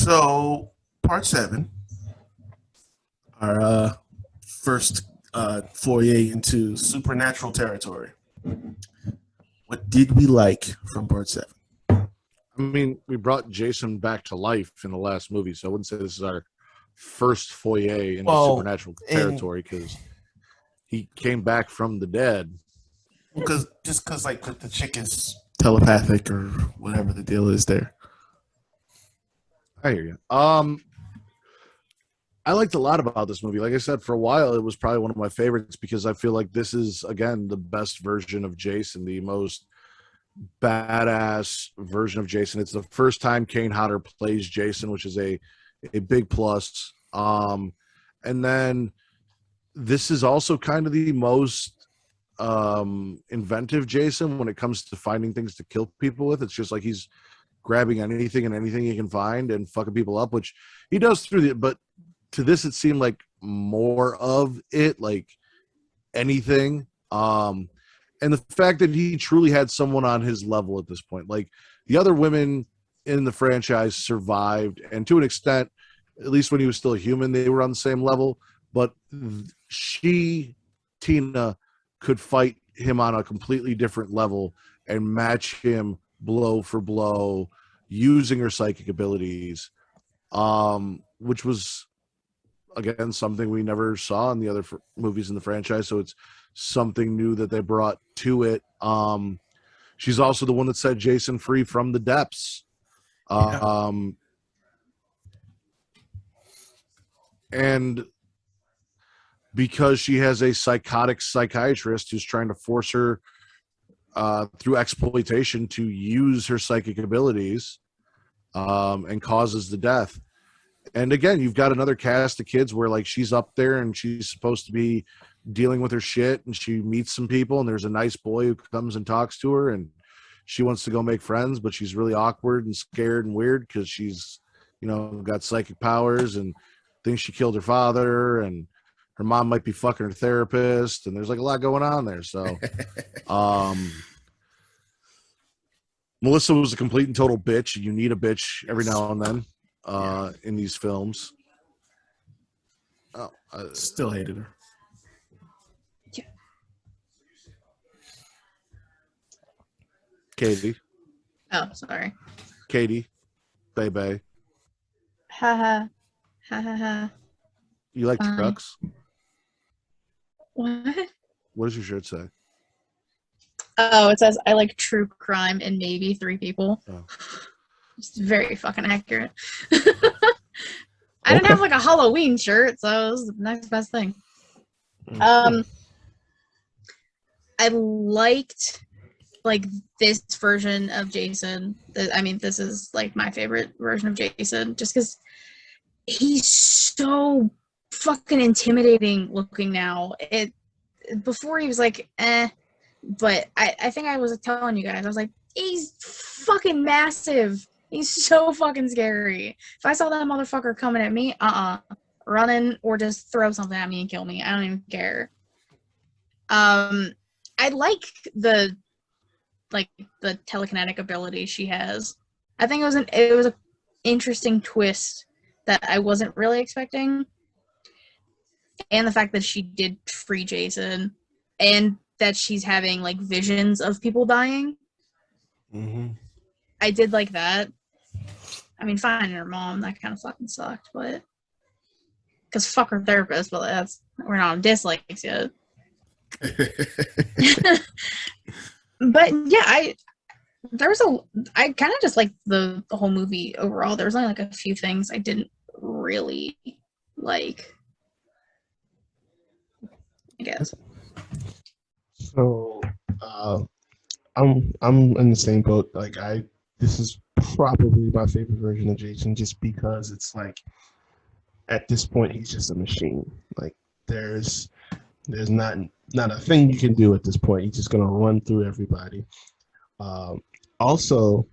So, part seven, our first foray into supernatural territory. What did we like from part seven? I mean, we brought Jason back to life in the last movie, so I wouldn't say this is our first foyer into supernatural territory because he came back from the dead. Because like the chick is telepathic or whatever the deal is there. I hear you. I liked a lot about this movie. Like I said, for a while, it was probably one of my favorites because I feel like this is, again, the best version of Jason, the most badass version of Jason. It's the first time Kane Hodder plays Jason, which is a big plus. And then this is also kind of the most inventive Jason when it comes to finding things to kill people with. It's just like he's grabbing anything and anything he can find and fucking people up, which he does through the, but to this it seemed like more of it, like anything. And the fact that he truly had someone on his level at this point, like the other women in the franchise survived, and to an extent, at least when he was still a human, they were on the same level, but Tina could fight him on a completely different level and match him blow for blow using her psychic abilities, which was, again, something we never saw in the other movies in the franchise. So it's something new that they brought to it. She's also the one that set Jason free from the depths. And because she has a psychotic psychiatrist who's trying to force her through exploitation to use her psychic abilities, and causes the death. And again, you've got another cast of kids where like she's up there and she's supposed to be dealing with her shit, and she meets some people, and there's a nice boy who comes and talks to her, and she wants to go make friends, but she's really awkward and scared and weird because she's, got psychic powers and thinks she killed her father, and her mom might be fucking her therapist, and there's like a lot going on there. So Melissa was a complete and total bitch. You need a bitch every now and then in these films. Still hated her. Yeah. Katie. Oh, sorry. Katie. Baby. Ha ha. Ha ha ha. You like trucks? What? What does your shirt say? Oh, it says I like true crime and maybe 3 people. Oh. It's very fucking accurate. I didn't have like a Halloween shirt, so it was the next best thing. I liked like this version of Jason. I mean, this is like my favorite version of Jason, just because he's so fucking intimidating looking now. Before he was like, but I think I was telling you guys, I was like, he's fucking massive. He's so fucking scary. If I saw that motherfucker coming at me, running or just throw something at me and kill me. I don't even care. I like the telekinetic ability she has. I think it was an interesting twist that I wasn't really expecting. And the fact that she did free Jason, and that she's having like visions of people dying. Mm-hmm. I did like that. I mean, finding her mom, that kind of fucking sucked, but because fuck her therapist, but we're not on dislikes yet. But yeah, I kind of just like the whole movie overall. There was only like a few things I didn't really like, I guess. So, I'm in the same boat. Like this is probably my favorite version of Jason, just because it's like at this point he's just a machine. Like there's not a thing you can do at this point. He's just gonna run through everybody. Also,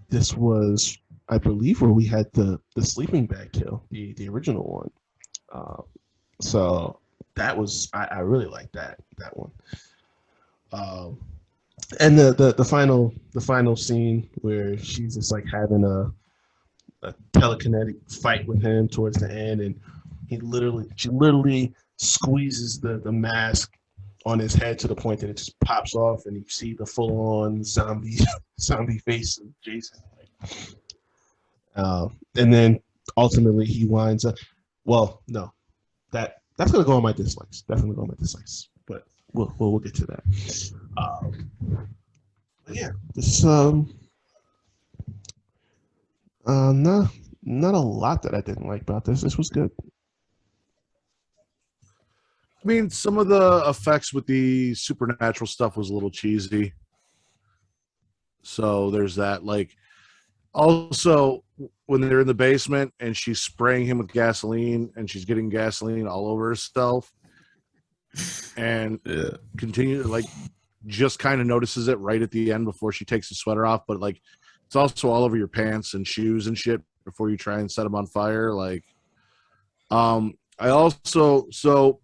this was, I believe, where we had the sleeping bag kill, the original one. So that was I really liked that one. And the final scene where she's just like having a telekinetic fight with him towards the end, and she literally squeezes the mask on his head to the point that it just pops off, and you see the full-on zombie face of Jason. And then ultimately he winds up. Well, no, that's gonna go on my dislikes. Definitely go on my dislikes, but we'll get to that. But yeah, this not a lot that I didn't like about this. This was good. I mean, some of the effects with the supernatural stuff was a little cheesy. So there's that. Like, also, when they're in the basement and she's spraying him with gasoline and she's getting gasoline all over herself and continue, like, just kind of notices it right at the end before she takes the sweater off. But, like, it's also all over your pants and shoes and shit before you try and set them on fire. Like, I also, so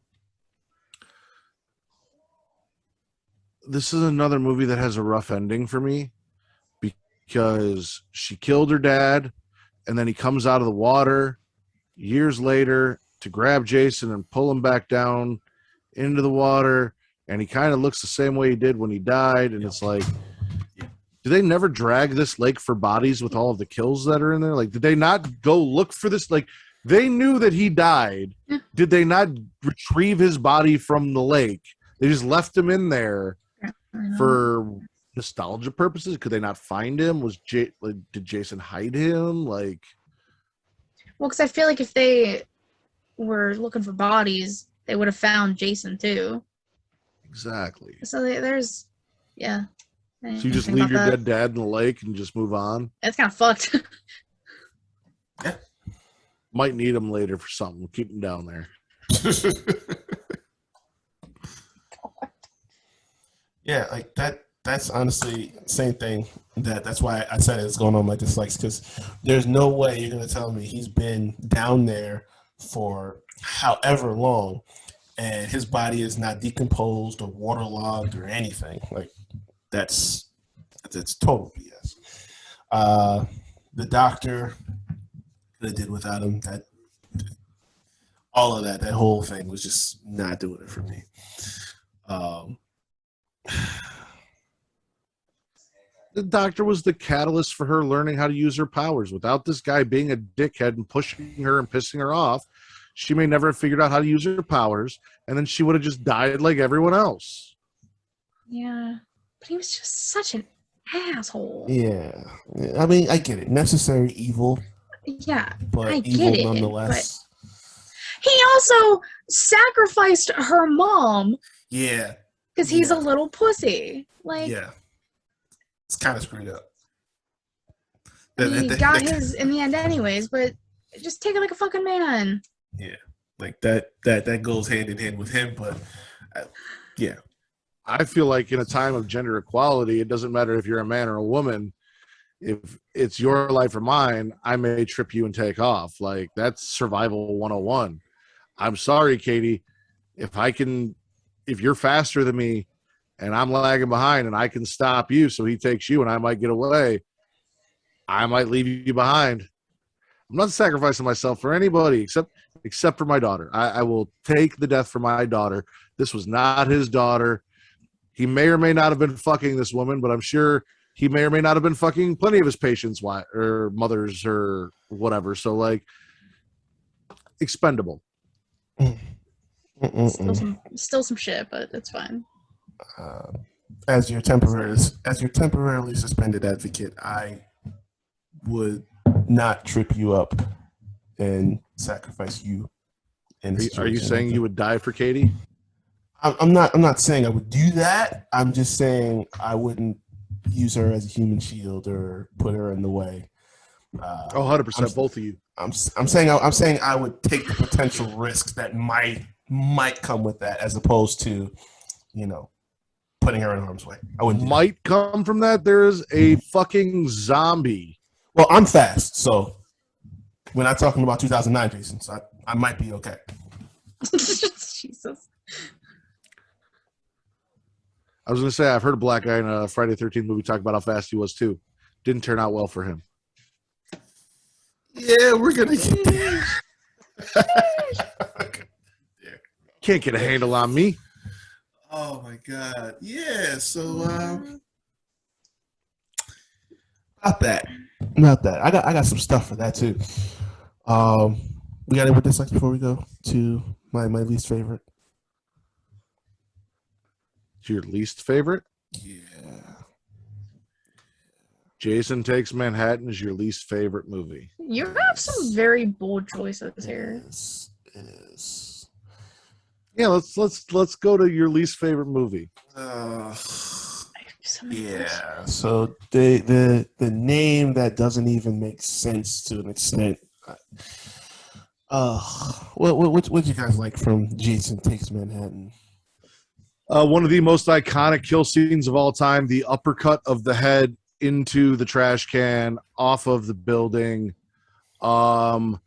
this is another movie that has a rough ending for me because she killed her dad and then he comes out of the water years later to grab Jason and pull him back down into the water, and he kind of looks the same way he did when he died, and it's like, do they never drag this lake for bodies with all of the kills that are in there? Like, did they not go look for this? Like, they knew that he died. Did they not retrieve his body from the lake? They just left him in there for nostalgia purposes. Could they not find him? Did Jason hide him? Like, Well, because I feel like if they were looking for bodies, they would have found Jason too. exactly. So there's, yeah. So you just leave your dead dad in the lake and just move on? That's kind of fucked. Yeah. Might need him later for something. Keep him down there. Yeah, like that's honestly same thing. That's why I said it's going on my dislikes, because there's no way you're gonna tell me he's been down there for however long and his body is not decomposed or waterlogged or anything. Like that's total BS. The doctor could have did without him. All of that whole thing was just not doing it for me. The doctor was the catalyst for her learning how to use her powers. Without this guy being a dickhead and pushing her and pissing her off, she may never have figured out how to use her powers, and then she would have just died like everyone else. Yeah. But he was just such an asshole. Yeah, I mean, I get it. Necessary evil, Yeah, but I evil get it, nonetheless. He also sacrificed her mom Yeah. because he's Yeah. a little pussy. Like, Yeah. It's kind of screwed up. I mean, he got his in the end anyways, but just take it like a fucking man. Yeah. Like that goes hand in hand with him, but yeah. I feel like in a time of gender equality, it doesn't matter if you're a man or a woman. If it's your life or mine, I may trip you and take off. Like, that's survival 101. I'm sorry, Katie. If you're faster than me and I'm lagging behind and I can stop you so he takes you and I might get away, I might leave you behind. I'm not sacrificing myself for anybody except for my daughter. I will take the death for my daughter. This was not his daughter. He may or may not have been fucking this woman, but I'm sure he may or may not have been fucking plenty of his patients' or mothers or whatever. So, like, expendable. Still some shit, but it's fine. As your temporarily suspended advocate, I would not trip you up and sacrifice you. Are you saying you would die for Katie? I'm not saying I would do that. I'm just saying I wouldn't use her as a human shield or put her in the way. 100%, both of you. I'm saying I would take the potential risks that might come with that, as opposed to, putting her in harm's way. I wouldn't. Might come from that. There is a fucking zombie. Well, I'm fast, so we're not talking about 2009, Jason. So I might be okay. Jesus. I was going to say, I've heard a black guy in a Friday the 13th movie talk about how fast he was, too. Didn't turn out well for him. Yeah, we're gonna get there. Can't get a handle on me. Oh my god. Yeah, so about that. I got some stuff for that too. We got it with this before we go to my least favorite. It's your least favorite? Yeah. Jason Takes Manhattan is your least favorite movie. You have some very bold choices here. It is. Yeah, let's go to your least favorite movie. Yeah. So the name that doesn't even make sense to an extent. What you guys like from Jason Takes Manhattan? One of the most iconic kill scenes of all time, the uppercut of the head into the trash can off of the building. The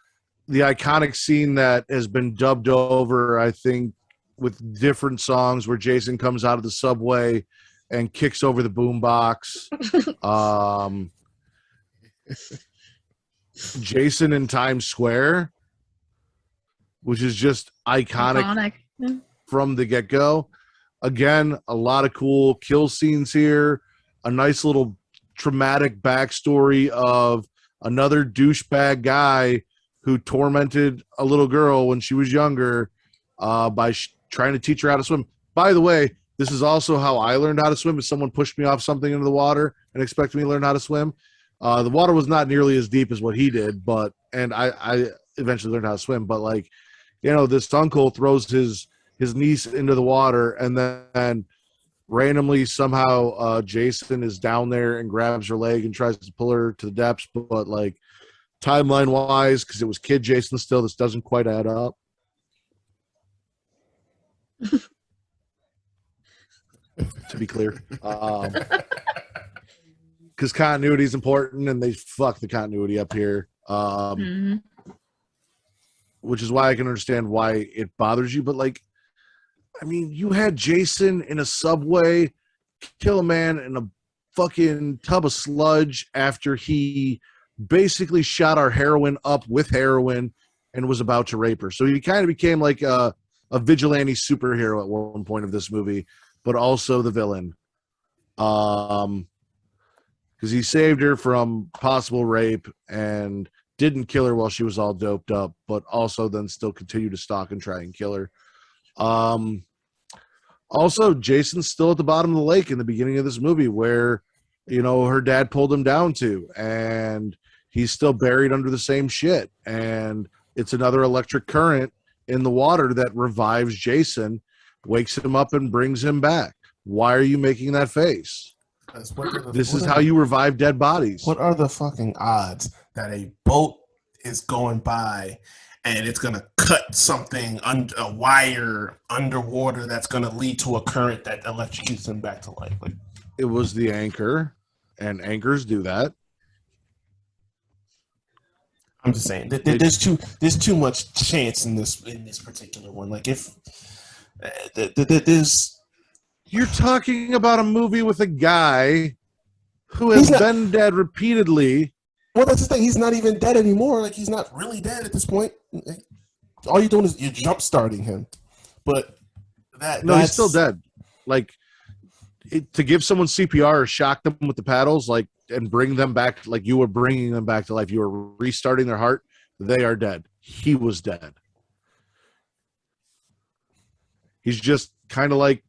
iconic scene that has been dubbed over, I think, with different songs where Jason comes out of the subway and kicks over the boombox. Jason in Times Square, which is just iconic. From the get-go. Again, a lot of cool kill scenes here. A nice little traumatic backstory of another douchebag guy who tormented a little girl when she was younger by trying to teach her how to swim. By the way, this is also how I learned how to swim. If someone pushed me off something into the water and expected me to learn how to swim, the water was not nearly as deep as what he did, and I eventually learned how to swim. But like, you know, this uncle throws his niece into the water, and then randomly somehow Jason is down there and grabs her leg and tries to pull her to the depths. But like timeline wise, because it was kid Jason still, this doesn't quite add up. To be clear, because continuity is important, and they fuck the continuity up here. Which is why I can understand why it bothers you. But like, I mean, you had Jason in a subway kill a man in a fucking tub of sludge after he basically shot our heroine up with heroin and was about to rape her. So he kind of became like a vigilante superhero at one point of this movie, but also the villain. Because he saved her from possible rape and didn't kill her while she was all doped up, but also then still continued to stalk and try and kill her. Also, Jason's still at the bottom of the lake in the beginning of this movie where, you know, her dad pulled him down to, and he's still buried under the same shit. And it's another electric current in the water that revives Jason, wakes him up, and brings him back. Why are you making that face? This is how you revive dead bodies. What are the fucking odds that a boat is going by and it's going to cut something, a wire underwater that's going to lead to a current that electrocutes him back to life? Like, it was the anchor, and anchors do that. I'm just saying there's too much chance in this particular one. Like, if there's. You're talking about a movie with a guy who has been dead repeatedly. Well, that's the thing. He's not even dead anymore. Like, he's not really dead at this point. All you're doing is you're jump starting him. But he's still dead. Like, to give someone CPR or shock them with the paddles, like, and bring them back, like you were bringing them back to life. You were restarting their heart. They are dead. He was dead. He's just kind of like,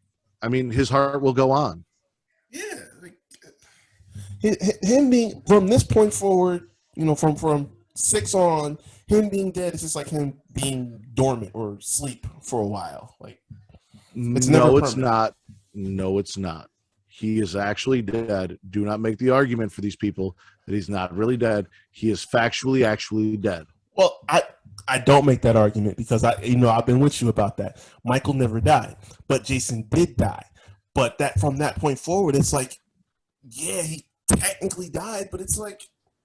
I mean, his heart will go on. Yeah, like, him being from this point forward, you know, from 6 on, him being dead is just like him being dormant or sleep for a while. Like, it's not. No, it's not. He is actually dead. Do not make the argument for these people that he's not really dead. He is factually actually dead. Well, I don't make that argument because I've been with you about that. Michael never died, but Jason did die. But that from that point forward, it's like, yeah, he technically died, but it's like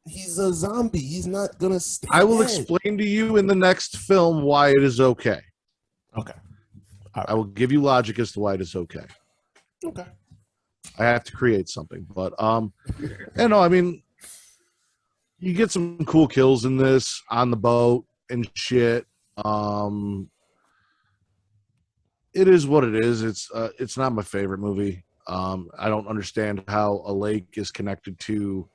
he's a zombie. He's not gonna stay I will dead. explain to you in the next film why it is okay. Okay. Right. I will give you logic as to why it is okay. Okay. I have to create something, but I mean, You get some cool kills in this on the boat and shit. It is what it is. It's not my favorite movie. I don't understand how a lake is connected to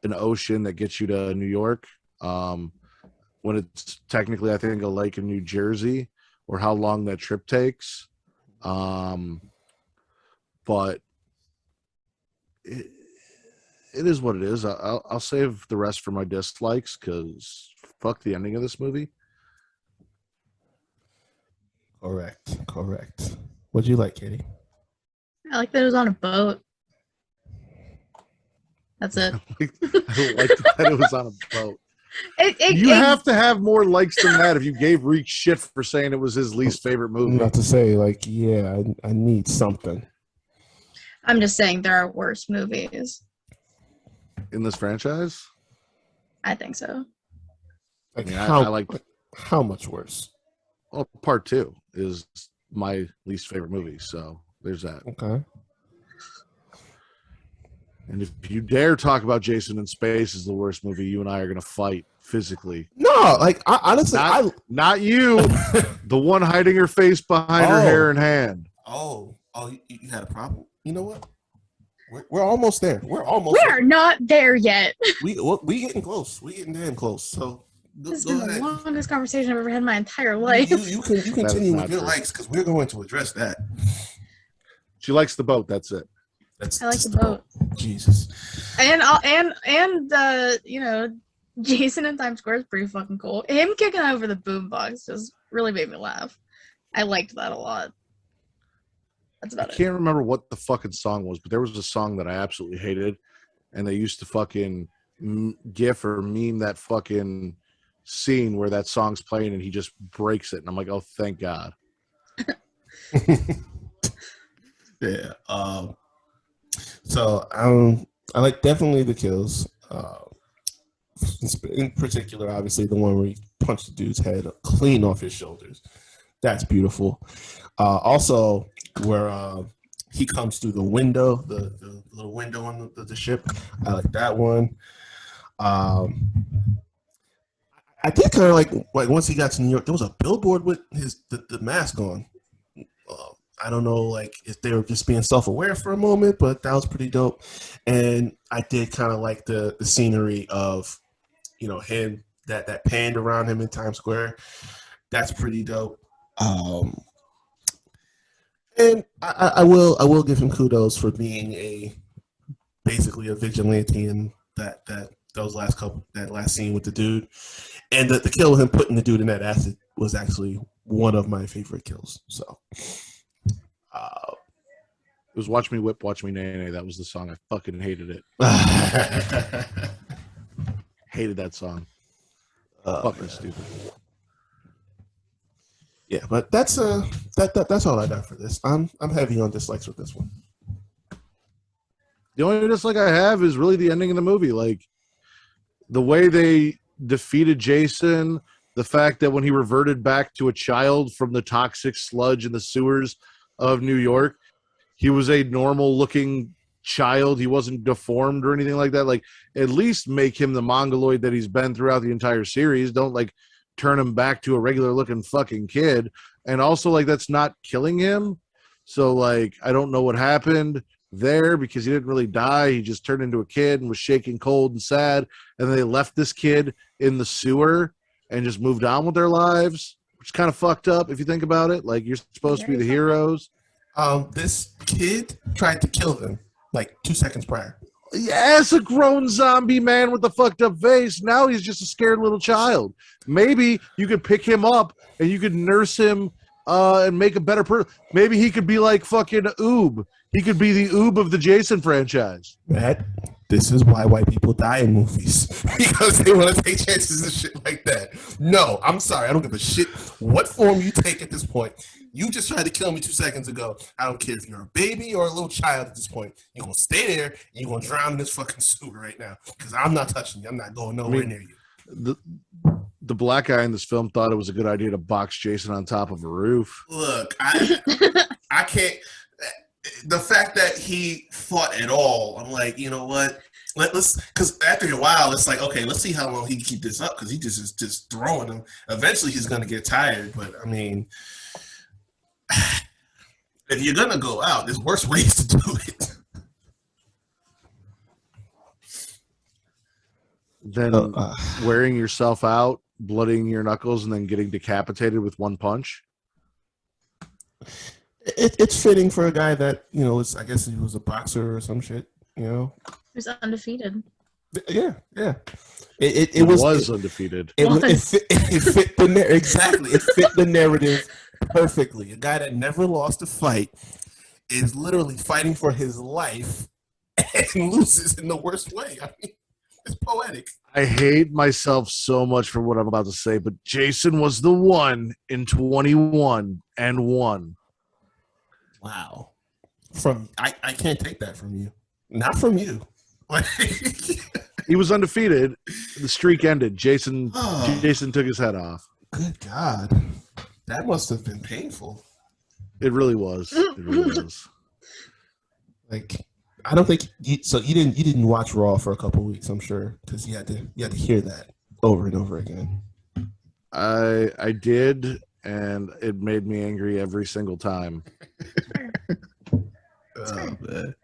an ocean that gets you to New York, when it's technically, I think, a lake in New Jersey, or how long that trip takes. But it is what it is. I'll save the rest for my dislikes, because fuck the ending of this movie. Correct. What'd you like, Katie? I like that it was on a boat. That's it. I don't like that it was on a boat. You It- have to have more likes than that if you gave Reek shit for saying it was his least favorite movie. Not to say, like, yeah, I need something. I'm just saying there are worse movies. In this franchise? I think so. Like, I like. how much worse? Well, part 2 is my least favorite movie, so there's that. Okay. And if you dare talk about Jason in Space as the worst movie, you and I are going to fight physically. No, like, honestly, Not you, the one hiding her face behind her hair and hand. You had a problem. You know what? We're almost there. We're not there yet. We getting close. We getting damn close. So This go is the ahead. longest conversation I've ever had in my entire life. You continue not with your true. likes, because we're going to address that. She likes the boat. That's it. That's I like just the boat. Jesus. And you know, Jason in Times Square is pretty fucking cool. Him kicking over the boombox just really made me laugh. I liked that a lot. That's I about it. can't remember what the fucking song was, but there was a song that I absolutely hated, and they used to fucking gif or meme that fucking scene where that song's playing and he just breaks it, and I'm like, oh, thank God. Yeah. So I like definitely the kills. In particular, obviously the one where he punched the dude's head clean off his shoulders. That's beautiful. Also, where he comes through the window, the little window on the ship. I like that one. I did kind of like once he got to New York, there was a billboard with the mask on. I don't know, like, if they were just being self-aware for a moment, but that was pretty dope. And I did kind of like the scenery of, you know, him that panned around him in Times Square. That's pretty dope. And I will give him kudos for being basically a vigilante in that last scene with the dude, and the kill of him putting the dude in that acid was actually one of my favorite kills. So. It was Watch Me Whip, Watch Me Nay Nay. That was the song. I fucking hated it. Hated that song. Fucking stupid. Yeah, but that's that's all I got for this. I'm heavy on dislikes with this one. The only dislike I have is really the ending of the movie. Like, the way they defeated Jason, the fact that when he reverted back to a child from the toxic sludge in the sewers of New York, he was a normal looking child. He wasn't deformed or anything like that. Like, at least make him the mongoloid that he's been throughout the entire series. Don't, like, turn him back to a regular looking fucking kid. And also, like, that's not killing him. So, like, I don't know what happened there, because he didn't really die. He just turned into a kid and was shaking cold and sad. And they left this kid in the sewer and just moved on with their lives, which is kind of fucked up if you think about it. Like, you're supposed to be the heroes. This kid tried to kill them like 2 seconds prior. Yes, a grown zombie man with a fucked up face. Now he's just a scared little child. Maybe you could pick him up and you could nurse him and make a better person. Maybe he could be like fucking Oob. He could be the Oob of the Jason franchise. Matt, this is why white people die in movies. Because they want to take chances and shit like that. No, I'm sorry. I don't give a shit what form you take at this point. You just tried to kill me 2 seconds ago. I don't care if you're a baby or a little child at this point. You're going to stay there and you're going to drown in this fucking sewer right now. Because I'm not touching you. I'm not going nowhere near you. The black guy in this film thought it was a good idea to box Jason on top of a roof. Look, I can't. The fact that he fought at all, I'm like, you know what? let's because after a while, it's like, okay, let's see how long he can keep this up because he just is just throwing them. Eventually, he's gonna get tired. But I mean, if you're gonna go out, there's worse ways to do it. Then wearing yourself out, blooding your knuckles, and then getting decapitated with one punch. It's fitting for a guy that I guess he was a boxer or some shit. He was undefeated. Yeah. It was undefeated. It fit the exactly. It fit the narrative perfectly. A guy that never lost a fight is literally fighting for his life and loses in the worst way. I mean, it's poetic. I hate myself so much for what I'm about to say, but Jason was the one in 21 and won. Wow. I can't take that from you. Not from you. He was undefeated. The streak ended. Jason took his head off. Good God. That must have been painful. It really was. It really was. Like, I don't think you didn't watch Raw for a couple of weeks, I'm sure, because you had to hear that over and over again. I did, and it made me angry every single time. Oh man.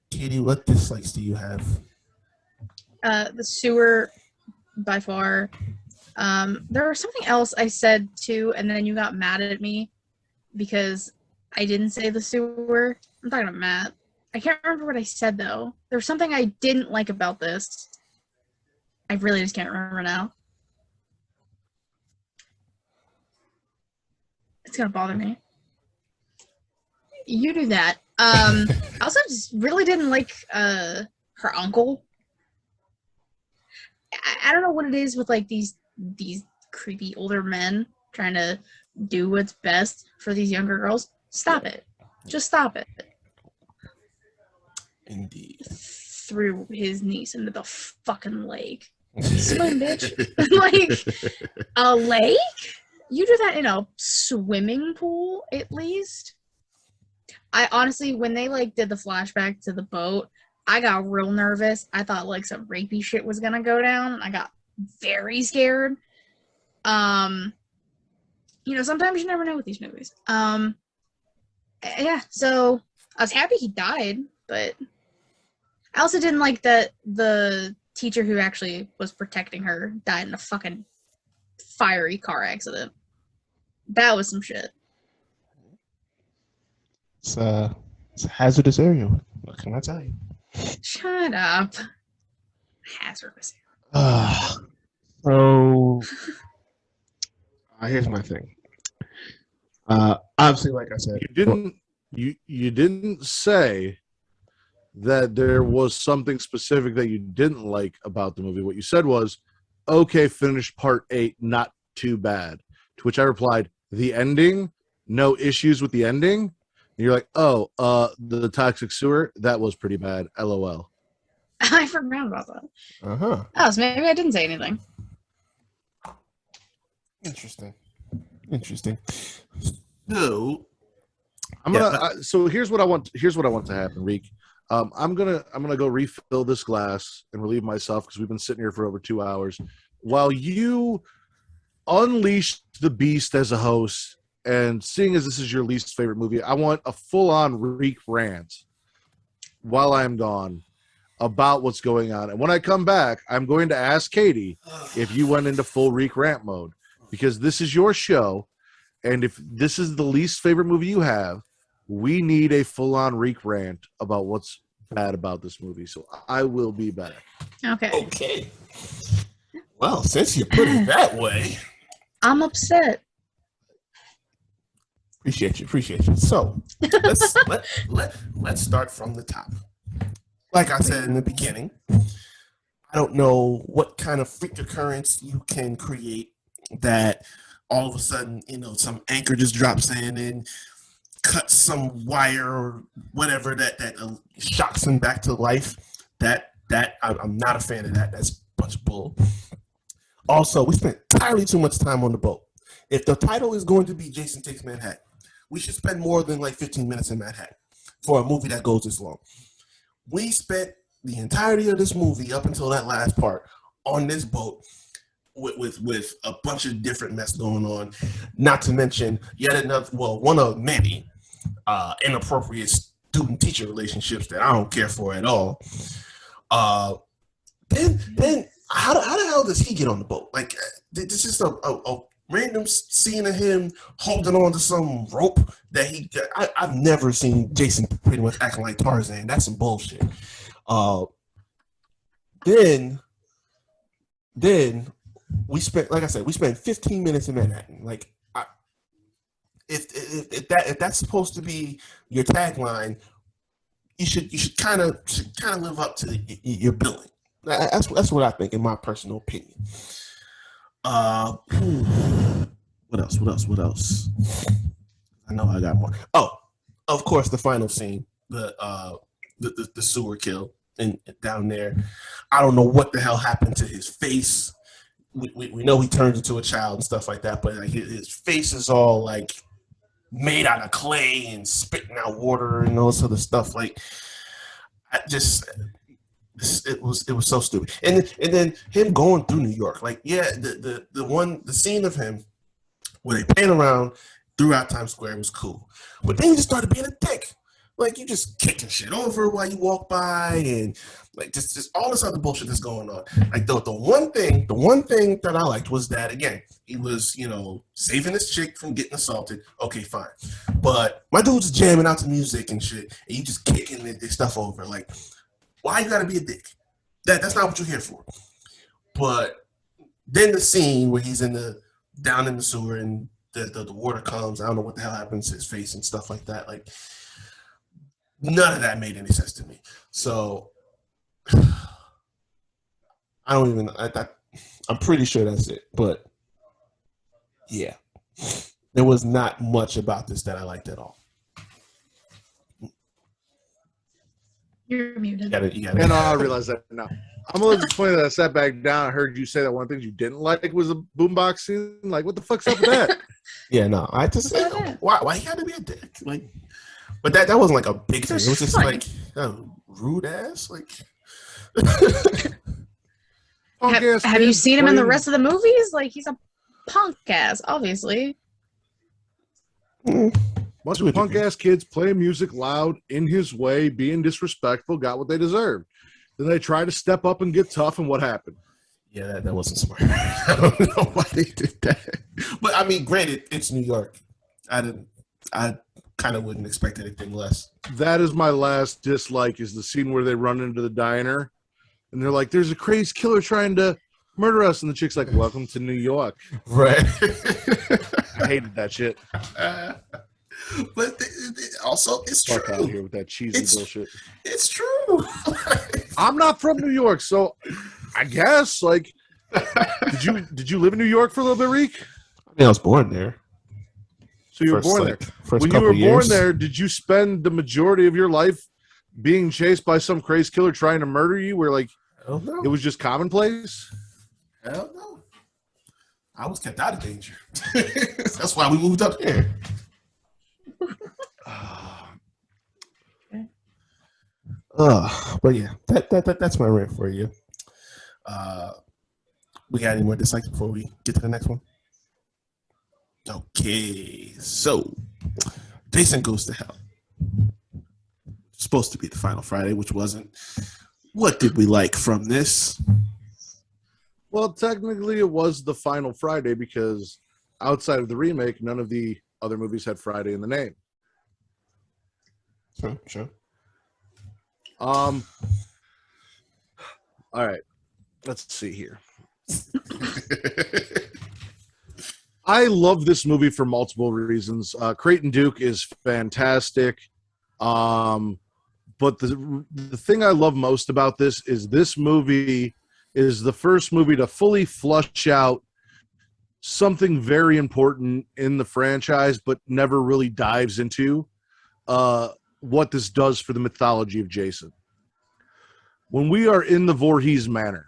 Katie, what dislikes do you have? The sewer, by far. There was something else I said too, and then you got mad at me because I didn't say the sewer. I'm talking to Matt. I can't remember what I said though. There was something I didn't like about this. I really just can't remember now. It's gonna bother me. You do that. I also just really didn't like her uncle. I don't know what it is with like these creepy older men trying to do what's best for these younger girls. Stop it. Just stop it. Indeed. Threw his niece into the fucking lake. Swim, bitch. Like, a lake? You do that in a swimming pool, at least? I honestly, when they, like, did the flashback to the boat, I got real nervous. I thought, like, some rapey shit was gonna go down. I got very scared. Sometimes you never know with these movies. Yeah, so I was happy he died, but I also didn't like that the teacher who actually was protecting her died in a fucking fiery car accident. That was some shit. It's a hazardous area. What can I tell you? Shut up. Hazardous. So here's my thing. Obviously, like I said, you didn't say that there was something specific that you didn't like about the movie. What you said was, okay, finished part 8, not too bad. To which I replied, the ending, no issues with the ending. And you're like, the toxic sewer, that was pretty bad. LOL. I forgot about that. Uh-huh. Oh, so maybe I didn't say anything. Interesting. So So here's what I want. Here's what I want to happen, Reek. I'm gonna go refill this glass and relieve myself because we've been sitting here for over 2 hours, while you unleash the beast as a host. And seeing as this is your least favorite movie, I want a full-on Reek rant while I'm gone about what's going on. And when I come back, I'm going to ask Katie if you went into full Reek rant mode, because this is your show. And if this is the least favorite movie you have, we need a full-on Reek rant about what's bad about this movie. So I will be back. Okay. Well, since you put it that way, I'm upset. Appreciate you. So let's start from the top. Like I said in the beginning, I don't know what kind of freak occurrence you can create that all of a sudden, some anchor just drops in and cuts some wire or whatever that shocks him back to life. That I'm not a fan of that. That's a bunch of bull. Also, we spent entirely too much time on the boat. If the title is going to be Jason Takes Manhattan, we should spend more than like 15 minutes in Manhattan for a movie that goes this long. We spent the entirety of this movie up until that last part on this boat with a bunch of different mess going on. Not to mention yet another, well, one of many inappropriate student-teacher relationships that I don't care for at all. Then how the hell does he get on the boat? Like, this is a random scene of him holding on to some rope that I've never seen Jason pretty much acting like Tarzan. That's some bullshit. Then we spent, like I said, we spent 15 minutes in Manhattan. Like, if that's supposed to be your tagline, you should kind of live up to your billing. That's what I think, in my personal opinion. What else? I know I got more. Oh, of course, the final scene, the sewer kill and down there. I don't know what the hell happened to his face. We know he turns into a child and stuff like that, but like his face is all like made out of clay and spitting out water and all this other stuff. Like, it was so stupid. And then him going through New York, like, yeah, the scene of him where they pan around throughout Times Square was cool, but then he just started being a dick. Like, you just kicking shit over while you walk by, and like just all this other bullshit that's going on. Like, the one thing that I liked was that, again, he was, saving this chick from getting assaulted. Okay, fine, but my dude's jamming out to music and shit, and you just kicking this stuff over. Like, why you gotta be a dick? That's not what you're here for. But then the scene where he's down in the sewer and the water comes, I don't know what the hell happens to his face and stuff like that. Like, none of that made any sense to me. So I'm pretty sure that's it. But yeah, there was not much about this that I liked at all. You're muted. And I realize that now. I'm a little disappointed that I sat back down. I heard you say that one of the things you didn't like was the boombox scene. Like, what the fuck's up with that? Yeah, no, I just why he had to be a dick? Like, but that wasn't like a big thing. It was just like rude ass. Like, have you seen him in the rest of the movies? Like, he's a punk ass, obviously. Bunch of punk ass kids playing music loud in his way, being disrespectful, got what they deserved. Then they tried to step up and get tough, and what happened? Yeah, that wasn't smart. I don't know why they did that. But I mean, granted, it's New York. I kind of wouldn't expect anything less. That is my last dislike, is the scene where they run into the diner and they're like, there's a crazed killer trying to murder us. And the chick's like, welcome to New York. Right. I hated that shit. But also, it's Fuck true. out here with that cheesy bullshit. It's true. I'm not from New York, so I guess, like, did you live in New York for a little bit, Reek? I mean, I was born there. So you were born there. When you were born there, did you spend the majority of your life being chased by some crazed killer trying to murder you, where, like, it was just commonplace? Hell no. I was kept out of danger. That's why we moved up here. But yeah, that's my rant for you. We got any more dislikes before we get to the next one? Okay, so Jason Goes to Hell. Supposed to be the final Friday, which wasn't. What did we like from this? Well, technically it was the final Friday because outside of the remake, none of the other movies had Friday in the name. Sure. All right. Let's see here. I love this movie for multiple reasons. Creighton Duke is fantastic. But the thing I love most about this movie is the first movie to fully flush out something very important in the franchise, but never really dives into what this does for the mythology of Jason. When we are in the Voorhees Manor,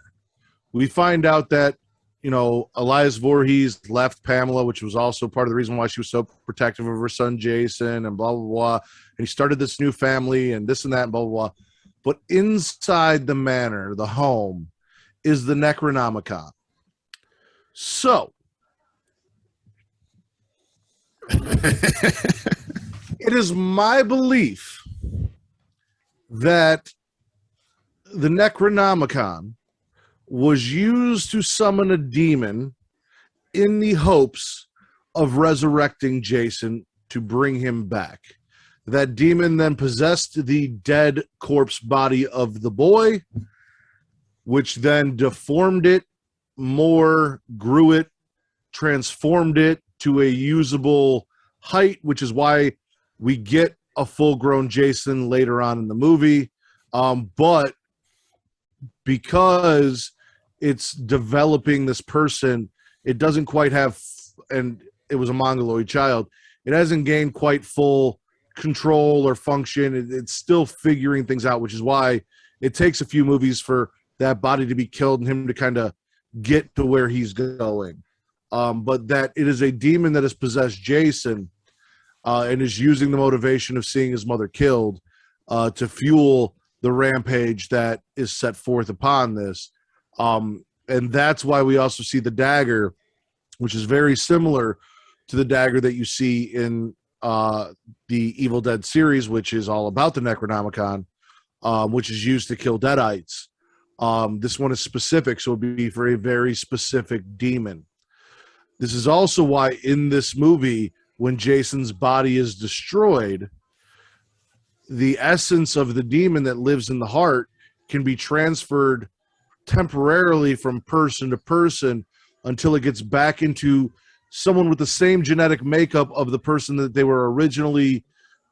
we find out that, Elias Voorhees left Pamela, which was also part of the reason why she was so protective of her son Jason, and blah, blah, blah. And he started this new family and this and that and blah, blah, blah. but inside the manor, the home, is the Necronomicon. So, it is my belief that the Necronomicon was used to summon a demon in the hopes of resurrecting Jason to bring him back. That demon then possessed the dead corpse body of the boy, which then deformed it more, grew it, transformed it to a usable height, which is why we get a full-grown Jason later on in the movie. But because it's developing this person, it doesn't quite have, and it was a mongoloid child, it hasn't gained quite full control or function. It's still figuring things out, which is why it takes a few movies for that body to be killed and him to kind of get to where he's going. But that it is a demon that has possessed Jason and is using the motivation of seeing his mother killed to fuel the rampage that is set forth upon this. And that's why we also see the dagger, which is very similar to the dagger that you see in the Evil Dead series, which is all about the Necronomicon, which is used to kill Deadites. This one is specific, so it would be for a very specific demon. This is also why in this movie, when Jason's body is destroyed, the essence of the demon that lives in the heart can be transferred temporarily from person to person until it gets back into someone with the same genetic makeup of the person that they were originally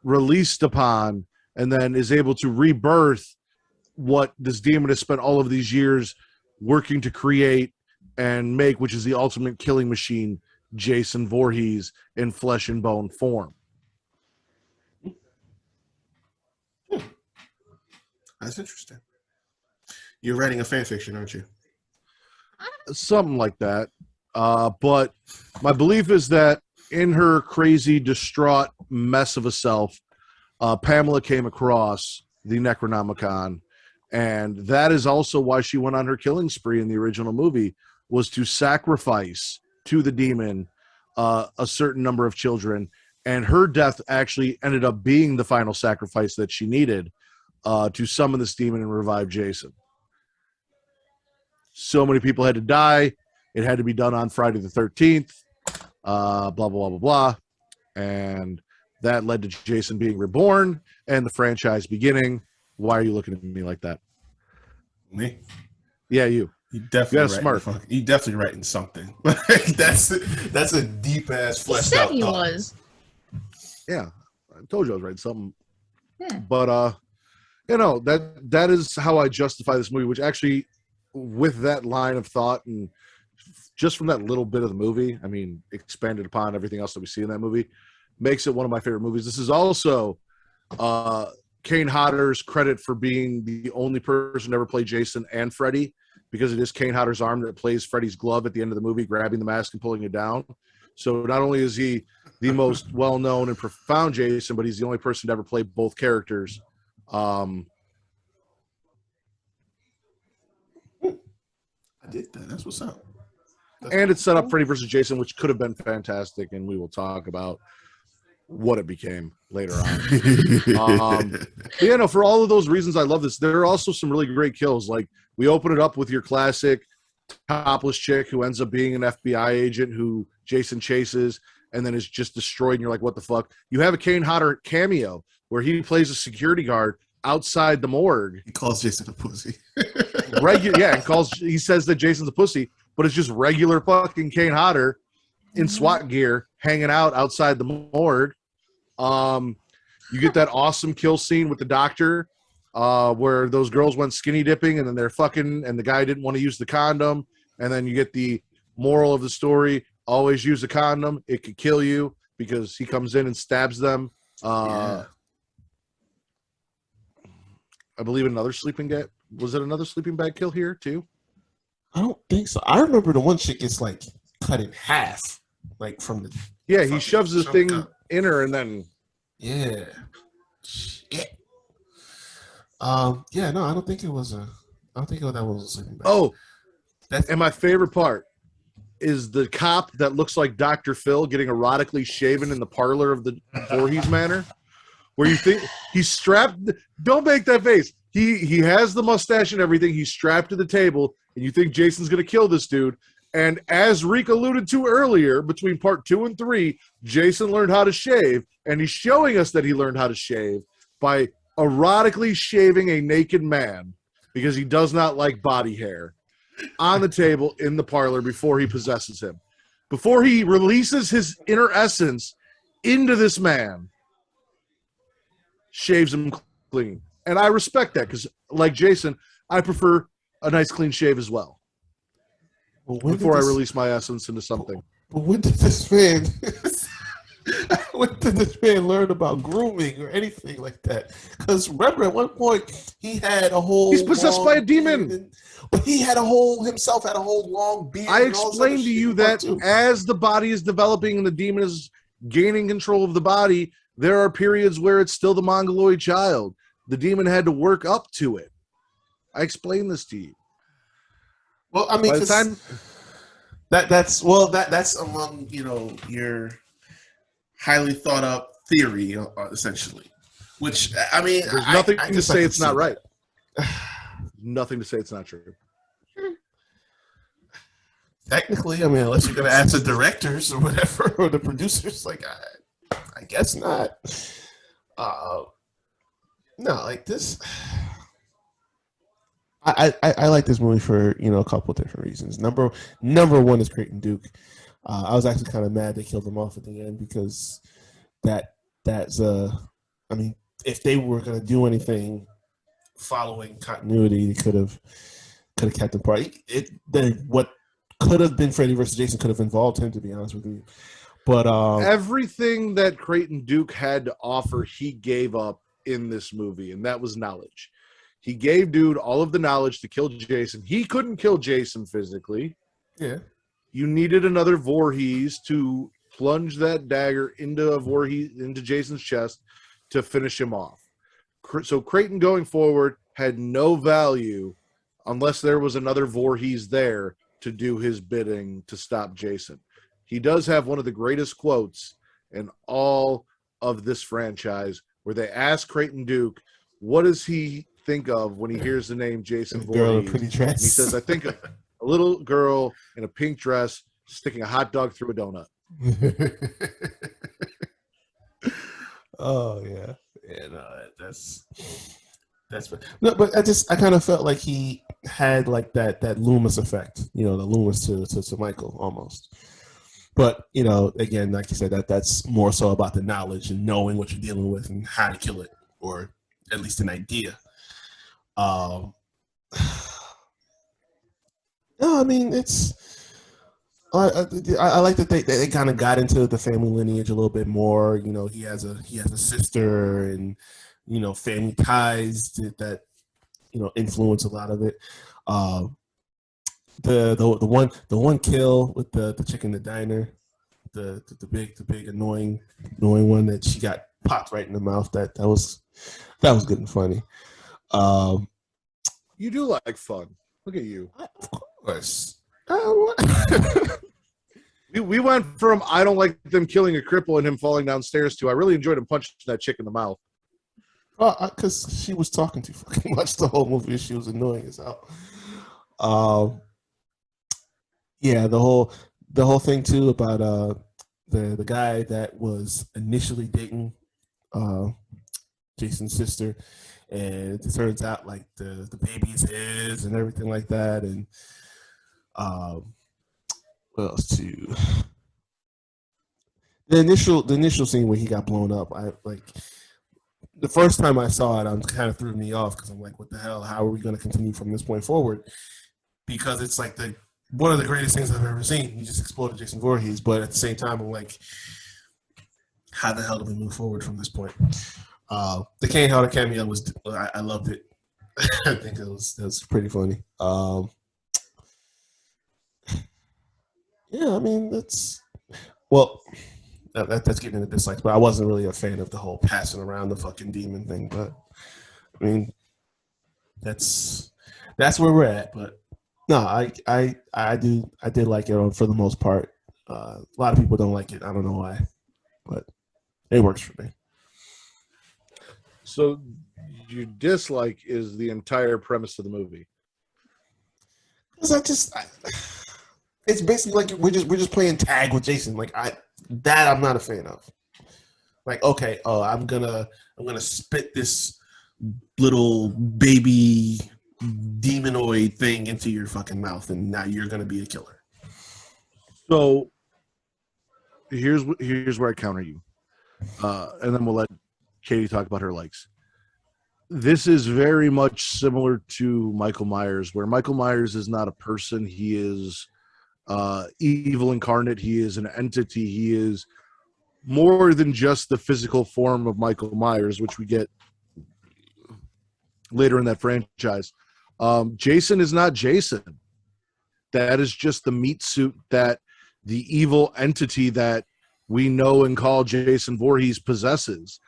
released upon, and then is able to rebirth what this demon has spent all of these years working to create and make, which is the ultimate killing machine, Jason Voorhees, in flesh and bone form. That's interesting. You're writing a fan fiction, aren't you? Something like that. But my belief is that in her crazy, distraught mess of a self, Pamela came across the Necronomicon, and that is also why she went on her killing spree in the original movie, was to sacrifice to the demon a certain number of children, and her death actually ended up being the final sacrifice that she needed to summon this demon and revive Jason. So many people had to die. It had to be done on Friday the 13th, blah, blah, blah, blah, blah. And that led to Jason being reborn and the franchise beginning. Why are you looking at me like that? Me? Yeah, you. You definitely smart. You definitely writing something. that's a deep ass fleshed out he thought. was. Yeah, I told you I was writing something. Yeah. But that is how I justify this movie, which actually, with that line of thought and just from that little bit of the movie, I mean, expanded upon everything else that we see in that movie, makes it one of my favorite movies. This is also Kane Hodder's credit for being the only person to ever play Jason and Freddy, because it is Kane Hodder's arm that plays Freddy's glove at the end of the movie, grabbing the mask and pulling it down. So not only is he the most well-known and profound Jason, but he's the only person to ever play both characters. I did that. That's what's up. And it's set up Freddy versus Jason, which could have been fantastic, and we will talk about what it became later on. But yeah, no, for all of those reasons, I love this. There are also some really great kills. Like, we open it up with your classic topless chick who ends up being an FBI agent who Jason chases and then is just destroyed, and you're like, what the fuck? You have a Kane Hodder cameo where he plays a security guard outside the morgue. He calls Jason a pussy. He says that Jason's a pussy, but it's just regular fucking Kane Hodder in SWAT gear hanging out outside the morgue. You get that awesome kill scene with the doctor where those girls went skinny dipping and then they're fucking and the guy didn't want to use the condom. And then you get the moral of the story: always use a condom. It could kill you, because he comes in and stabs them. I believe another sleeping bag. Was it another sleeping bag kill here too? I don't think so. I remember the one chick gets like cut in half, like from the. Yeah, he shoves the thing up in her and then. Yeah. Shit. Yeah, no, I don't think it was a. I don't think that was a sleeping bag. Oh, That's and my favorite part is the cop that looks like Dr. Phil getting erotically shaven in the parlor of the Voorhees Manor, where you think he's strapped. Don't make that face. He has the mustache and everything. He's strapped to the table, and you think Jason's going to kill this dude. And as Reek alluded to earlier, between part 2 and 3, Jason learned how to shave, and he's showing us that he learned how to shave by erotically shaving a naked man because he does not like body hair on the table in the parlor before he possesses him. Before he releases his inner essence into this man, shaves him clean. And I respect that because, like Jason, I prefer a nice clean shave as well before I release my essence into something. But when did this man? When did this man learn about grooming or anything like that? Because remember, at one point he had a whole. He's possessed by a demon. But he had a whole himself had a whole long beard. I explained to you that as the body is developing and the demon is gaining control of the body, there are periods where it's still the mongoloid child. The demon had to work up to it. I explained this to you. Well, I mean, by the time that's among your highly thought up theory, essentially. Which I mean, there's nothing to say it's not right. Nothing to say it's not true. Technically, I mean, unless you're going to ask the directors or whatever, or the producers, like, I guess not. No, like this. I like this movie for a couple of different reasons. Number one is Creighton Duke. I was actually kind of mad they killed him off at the end because that's I mean, if they were going to do anything following continuity, they could have kept him apart. What could have been Freddy versus Jason could have involved him, to be honest with you. But everything that Creighton Duke had to offer, he gave up in this movie, and that was knowledge. He gave dude all of the knowledge to kill Jason. He couldn't kill Jason physically. Yeah. You needed another Voorhees to plunge that dagger into Jason's chest to finish him off. So Creighton going forward had no value unless there was another Voorhees there to do his bidding to stop Jason. He does have one of the greatest quotes in all of this franchise where they ask Creighton Duke, what does he think of when he hears the name Jason Voorhees? Pretty dress. And he says, I think a little girl in a pink dress sticking a hot dog through a donut. Oh, yeah. Yeah, no, that's no, but I kind of felt like he had like that Loomis effect, the Loomis to Michael almost. But again, like you said, that's more so about the knowledge and knowing what you're dealing with and how to kill it, or at least an idea. No, I mean it's. I like that they kind of got into the family lineage a little bit more. He has a sister and family ties that influence a lot of it. The one kill with the chick in the diner, the big annoying one that she got popped right in the mouth. That was good and funny. You do like fun. Look at you. Of course. We went from I don't like them killing a cripple and him falling downstairs to I really enjoyed him punching that chick in the mouth. Because she was talking too fucking much the whole movie. She was annoying as hell. Yeah, the whole thing too about the guy that was initially dating Jason's sister, and it turns out like the baby is his and everything like that, and what else too? The initial scene where he got blown up, I like. The first time I saw it, it kind of threw me off because I'm like, what the hell? How are we going to continue from this point forward? Because it's like one of the greatest things I've ever seen. You just exploded Jason Voorhees, but at the same time, I'm like, how the hell do we move forward from this point? The Kane Hodder cameo was, I loved it. I think it was pretty funny. Yeah, I mean, that's getting into dislikes, but I wasn't really a fan of the whole passing around the fucking demon thing. But I mean, that's where we're at. But no, I did like it for the most part. A lot of people don't like it. I don't know why, but it works for me. So your dislike is the entire premise of the movie. Because it's basically like we're just playing tag with Jason. Like I'm not a fan of. Like, okay, I'm gonna spit this little baby demonoid thing into your fucking mouth, and now you're gonna be a killer. So here's where I counter you, and then we'll let Katie talk about her likes. This is very much similar to Michael Myers, where Michael Myers is not a person. He is evil incarnate. He is an entity. He is more than just the physical form of Michael Myers, which we get later in that franchise. Jason is not Jason. That is just the meat suit that the evil entity that we know and call Jason Voorhees possesses.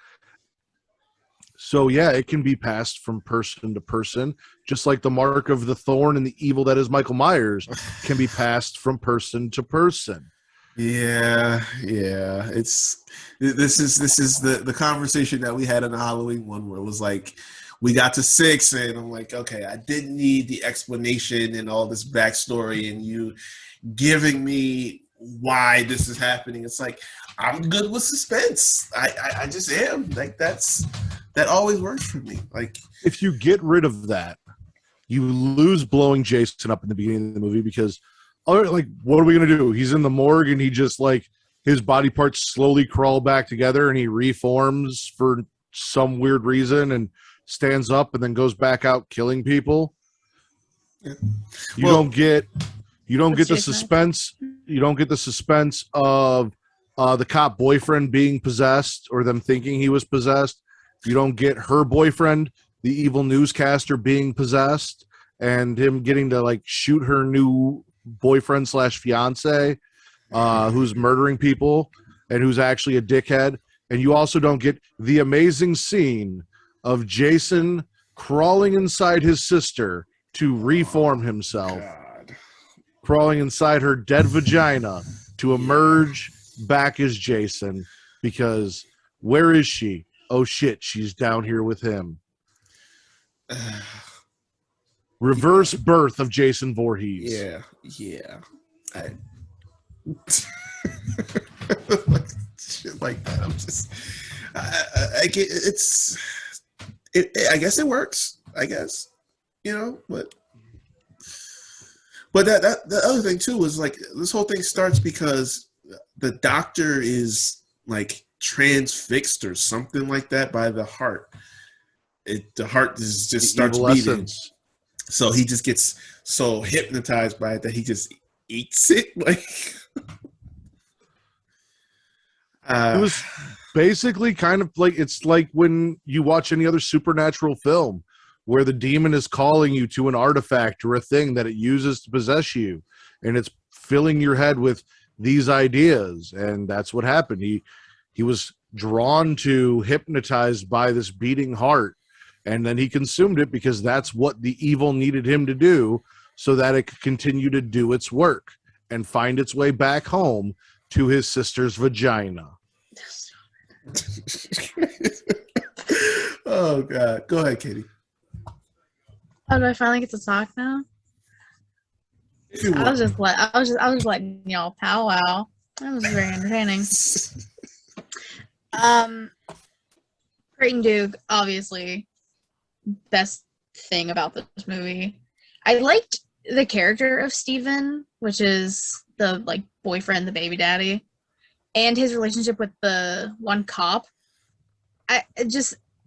So yeah, it can be passed from person to person, just like the mark of the thorn and the evil that is Michael Myers can be passed from person to person. Yeah. This is the conversation that we had in the Halloween one, where it was like we got to 6, and I'm like, okay, I didn't need the explanation and all this backstory, and you giving me why this is happening. It's like I'm good with suspense. I just am. Like that always works for me. Like if you get rid of that, you lose blowing Jason up in the beginning of the movie because, like, what are we gonna do? He's in the morgue and he just like his body parts slowly crawl back together and he reforms for some weird reason and stands up and then goes back out killing people. Yeah. You don't get the suspense. You don't get the suspense of the cop boyfriend being possessed or them thinking he was possessed. You don't get her boyfriend, the evil newscaster, being possessed and him getting to like shoot her new boyfriend / fiance who's murdering people and who's actually a dickhead. And you also don't get the amazing scene of Jason crawling inside his sister to reform himself, crawling inside her dead vagina to emerge back as Jason, because where is she? Oh shit, she's down here with him. Reverse birth of Jason Voorhees. Yeah. Shit like that. I'm just, I get I guess it works. I guess, but that the other thing too is like this whole thing starts because the doctor is like transfixed or something like that by the heart. The heart just starts beating. Essence. So he just gets so hypnotized by it that he just eats it. Like it was basically kind of like, it's like when you watch any other supernatural film where the demon is calling you to an artifact or a thing that it uses to possess you, and it's filling your head with these ideas. And that's what happened. He was drawn to, hypnotized by this beating heart, and then he consumed it because that's what the evil needed him to do so that it could continue to do its work and find its way back home to his sister's vagina. Oh, God. Go ahead, Katie. Oh, do I finally get to talk now? I was just letting y'all powwow. That was very entertaining. Creighton Duke, obviously, best thing about this movie. I liked the character of Steven, which is the like boyfriend, the baby daddy, and his relationship with the one cop.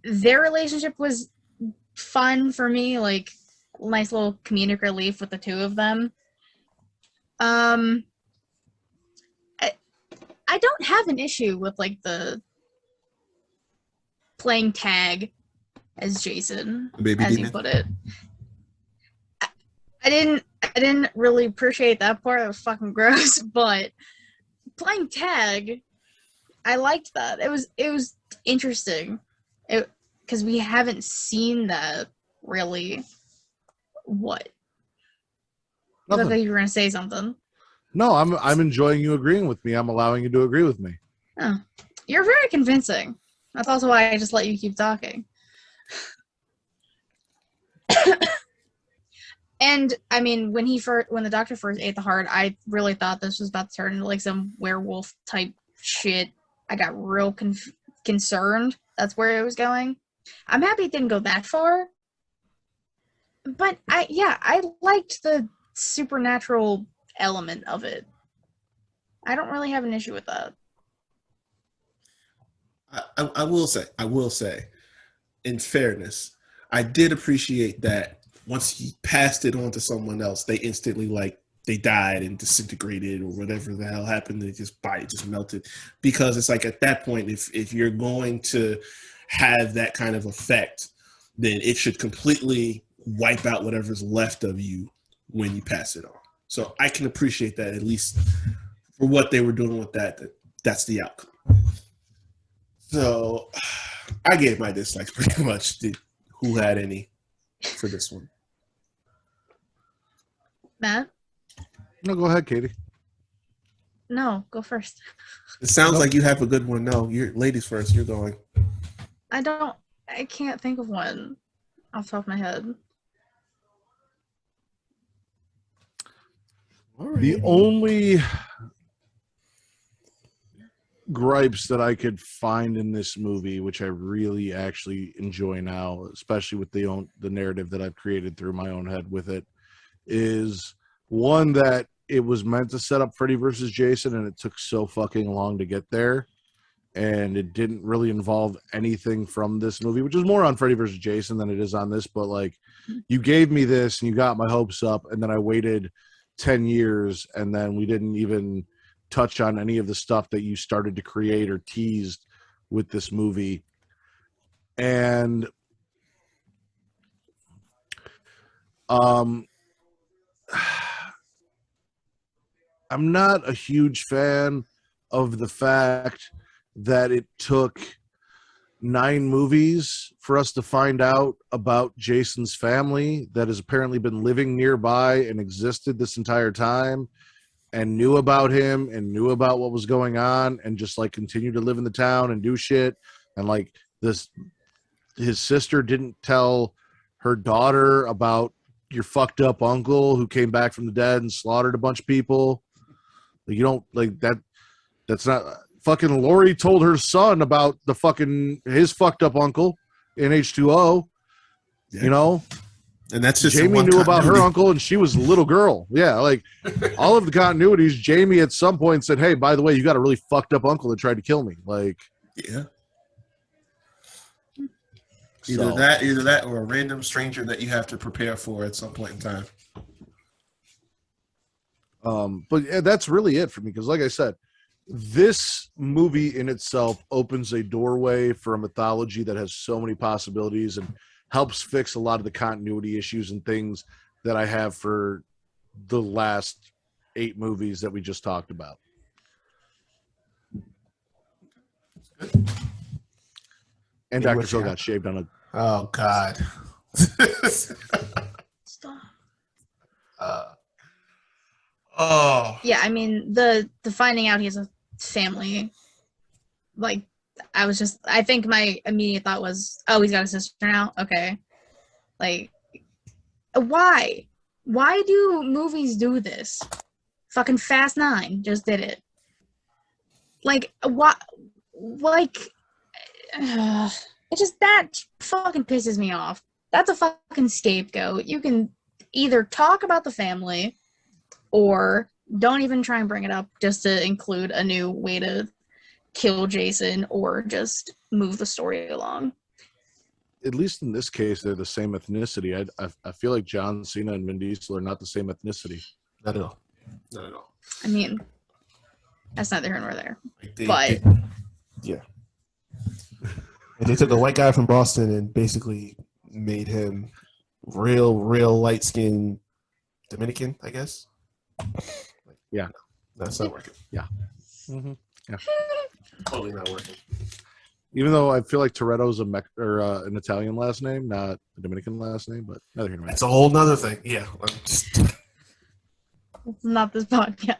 Their relationship was fun for me, like nice little comedic relief with the two of them. I don't have an issue with like the playing tag as Jason, baby as demon. you put it. I didn't really appreciate that part. It was fucking gross, but playing tag, I liked that. It was interesting. Because we haven't seen that really What? You look Nothing. like you were gonna say something. No, I'm enjoying you agreeing with me. I'm allowing you to agree with me. Oh, you're very convincing. That's also why I just let you keep talking. And I mean, when the doctor first ate the heart, I really thought this was about to turn into like some werewolf type shit. I got real concerned. That's where it was going. I'm happy it didn't go that far. But I liked the supernatural element of it. I don't really have an issue with that. I will say, in fairness, I did appreciate that once he passed it on to someone else, they instantly they died and disintegrated or whatever the hell happened. They just body just melted, because it's like at that point, if you're going to have that kind of effect, then it should completely wipe out whatever's left of you when you pass it on. So I can appreciate that, at least for what they were doing with that's the outcome. So I gave my dislikes pretty much. Who had any for this one? Matt? No, go ahead, Katie. No, go first. It sounds like you have a good one. No, you're ladies first. You're going. I can't think of one off the top of my head. The only gripes that I could find in this movie, which I really actually enjoy now, especially with the narrative that I've created through my own head with it, is one that it was meant to set up Freddy versus Jason, and it took so fucking long to get there, and it didn't really involve anything from this movie, which is more on Freddy versus Jason than it is on this. But like, you gave me this and you got my hopes up, and then I waited 10 years, and then we didn't even touch on any of the stuff that you started to create or teased with this movie. And I'm not a huge fan of the fact that it took 9 movies for us to find out about Jason's family that has apparently been living nearby and existed this entire time, and knew about him and knew about what was going on, and just like continue to live in the town and do shit. And like his sister didn't tell her daughter about your fucked up uncle who came back from the dead and slaughtered a bunch of people. Like, you don't like that. That's not fucking. Lori told her son about his fucked up uncle in H2O. Yeah. You know, and that's just Jamie knew about her uncle, and she was a little girl. Yeah, like all of the continuities. Jamie at some point said, "Hey, by the way, you got a really fucked up uncle that tried to kill me." Like, yeah, either that, or a random stranger that you have to prepare for at some point in time. But yeah, that's really it for me, because like I said, this movie in itself opens a doorway for a mythology that has so many possibilities and helps fix a lot of the continuity issues and things that I have for the last 8 movies that we just talked about. And Dr. Phil got shaved on a... Oh, God. Stop. Oh. Yeah, I mean, the finding out he has a family, like, I think my immediate thought was, oh, he's got a sister now? Okay. Like, why? Why do movies do this? Fucking Fast 9 just did it. Like, what? Like, it just, that fucking pisses me off. That's a fucking scapegoat. You can either talk about the family or don't even try and bring it up just to include a new way to kill Jason, or just move the story along. At least in this case, they're the same ethnicity. I feel like John Cena and Vin Diesel are not the same ethnicity. Not at all. Not at all. I mean, that's neither here nor there. Yeah. And they took a white guy from Boston and basically made him real light-skinned Dominican, I guess. Yeah. That's not working. Yeah. Mm-hmm. Yeah. Totally not working. Even though I feel like Toretto's an Italian last name, not a Dominican last name, but neither here nor That's there. a whole nother thing. Yeah. It's not this podcast.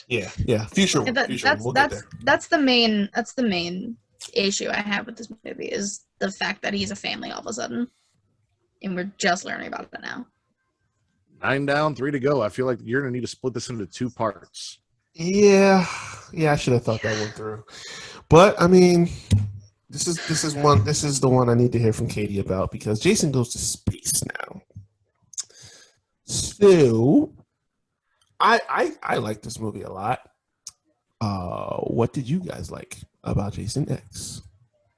Yeah. Future one. We'll get there. That's the main issue I have with this movie is the fact that he's a family all of a sudden, and we're just learning about it now. 9 down, 3 to go. I feel like you're gonna need to split this into 2 parts. Yeah. I should have thought that one through. But I mean, this is the one I need to hear from Katie about because Jason goes to space now. So I like this movie a lot. What did you guys like about Jason X?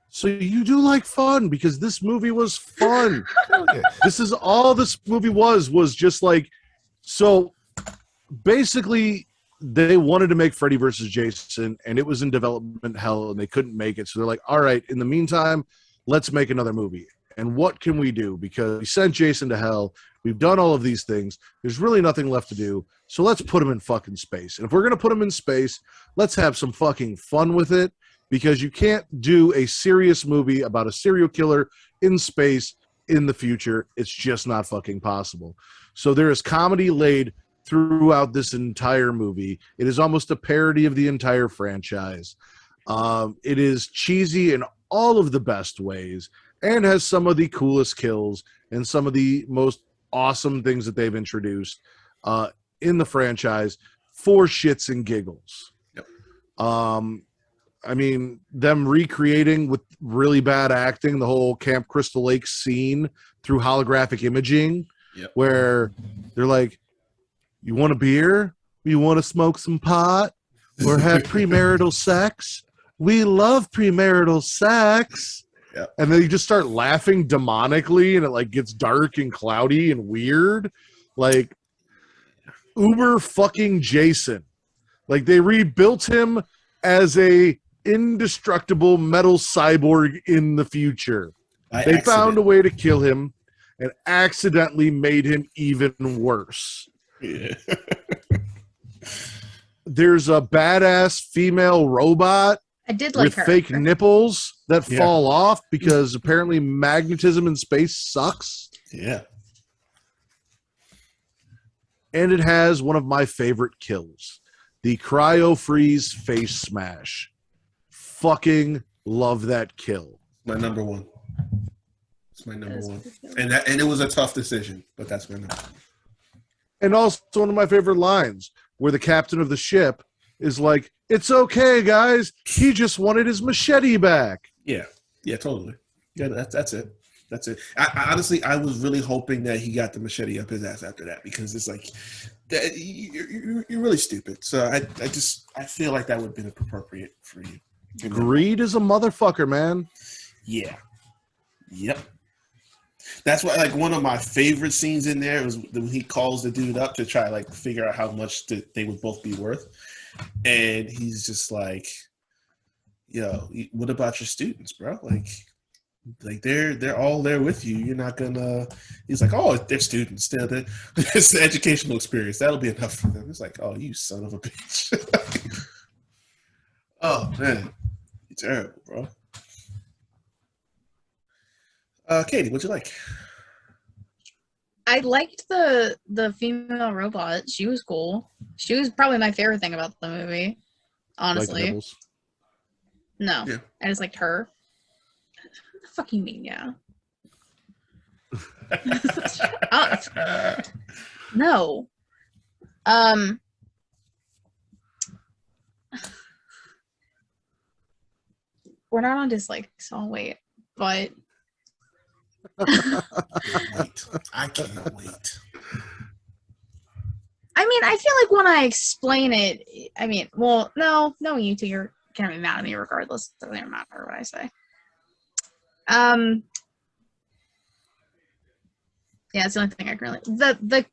So you do like fun because this movie was fun. Okay. This is all this movie was just like, so basically they wanted to make Freddy versus Jason and it was in development hell and they couldn't make it. So they're like, all right, in the meantime, let's make another movie. And what can we do? Because we sent Jason to hell. We've done all of these things. There's really nothing left to do. So let's put him in fucking space. And if we're going to put him in space, let's have some fucking fun with it. Because you can't do a serious movie about a serial killer in space in the future. It's just not fucking possible. So there is comedy laid throughout this entire movie. It is almost a parody of the entire franchise. It is cheesy in all of the best ways and has some of the coolest kills and some of the most awesome things that they've introduced in the franchise for shits and giggles. Yep. I mean, them recreating with really bad acting the whole Camp Crystal Lake scene through holographic imaging, where they're like, you want a beer? You want to smoke some pot? Or have premarital sex? We love premarital sex. Yep. And then you just start laughing demonically, and it like gets dark and cloudy and weird. Like, uber fucking Jason. Like, they rebuilt him as a indestructible metal cyborg in the future. They found a way to kill him and accidentally made him even worse. Yeah. There's a badass female robot I did like with her. fake nipples that fall off because apparently magnetism in space sucks. Yeah. And it has one of my favorite kills, the cryo freeze face smash. Fucking love that kill. My number one. It's my number one. And it was a tough decision, but that's my number one. And also one of my favorite lines where the captain of the ship is like, it's okay, guys. He just wanted his machete back. Yeah. Yeah, totally. Yeah, that's it. That's it. I honestly, I was really hoping that he got the machete up his ass after that because it's like, you're really stupid. So I feel like that would have been appropriate for you. Greed is a motherfucker, man. Yeah. Yep. That's why, like, one of my favorite scenes in there was when he calls the dude up to try like figure out how much they would both be worth, and he's just like, "Yo, what about your students, bro? Like they're all there with you. You're not gonna." He's like, "Oh, they're students. It's an educational experience. That'll be enough for them." It's like, "Oh, you son of a bitch." Oh man, you're terrible, bro. Katie, what'd you like? I liked the female robot. She was cool. She was probably my favorite thing about the movie. Honestly. Like no. Yeah. I just liked her. What the fuck you mean, yeah? Shut up. No. We're not on dislike, so I'll wait. But I can't wait. I mean, I feel like when I explain it, I mean, well, no, you two, you're gonna be mad at me regardless. It doesn't matter what I say. Yeah, it's the only thing I can really. The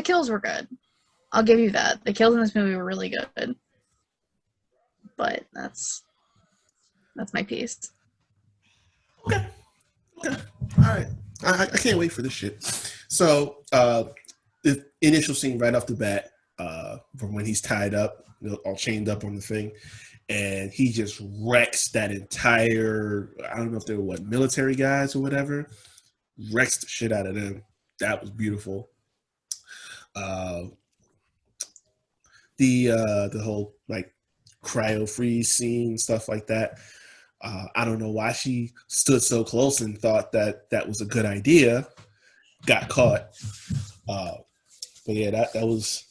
kills were good. I'll give you that. The kills in this movie were really good. But that's my piece. Okay. All right. I can't wait for this shit. So, the initial scene right off the bat, from when he's tied up, all chained up on the thing, and he just wrecks that entire. I don't know if they were military guys or whatever. Wrecks the shit out of them. That was beautiful. Uh, the whole like cryo freeze scene, stuff like that. I don't know why she stood so close and thought that that was a good idea. Got caught. But yeah,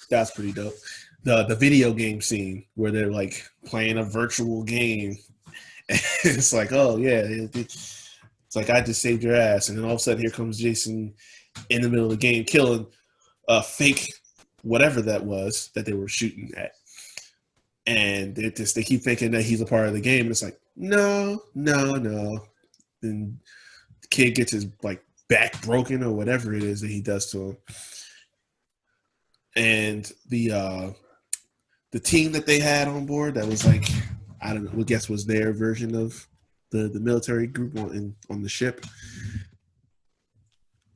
that's pretty dope. The video game scene where they're like playing a virtual game. It's like, oh yeah, it's like I just saved your ass, and then all of a sudden here comes Jason in the middle of the game killing a fake whatever that was that they were shooting at, and they keep thinking that he's a part of the game. And it's like, no. And the kid gets his like back broken or whatever it is that he does to him. And the team that they had on board that was like, I don't know, I guess was their version of the military group on the ship.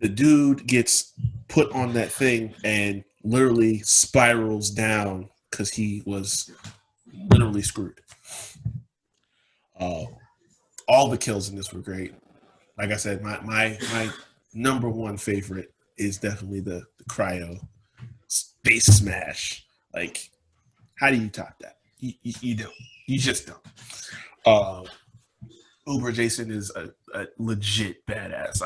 The dude gets put on that thing and literally spirals down because he was literally screwed. All the kills in this were great. Like I said, my number one favorite is definitely the cryo space smash. Like, how do you top that? You don't. You just don't. Uber Jason is a legit badass.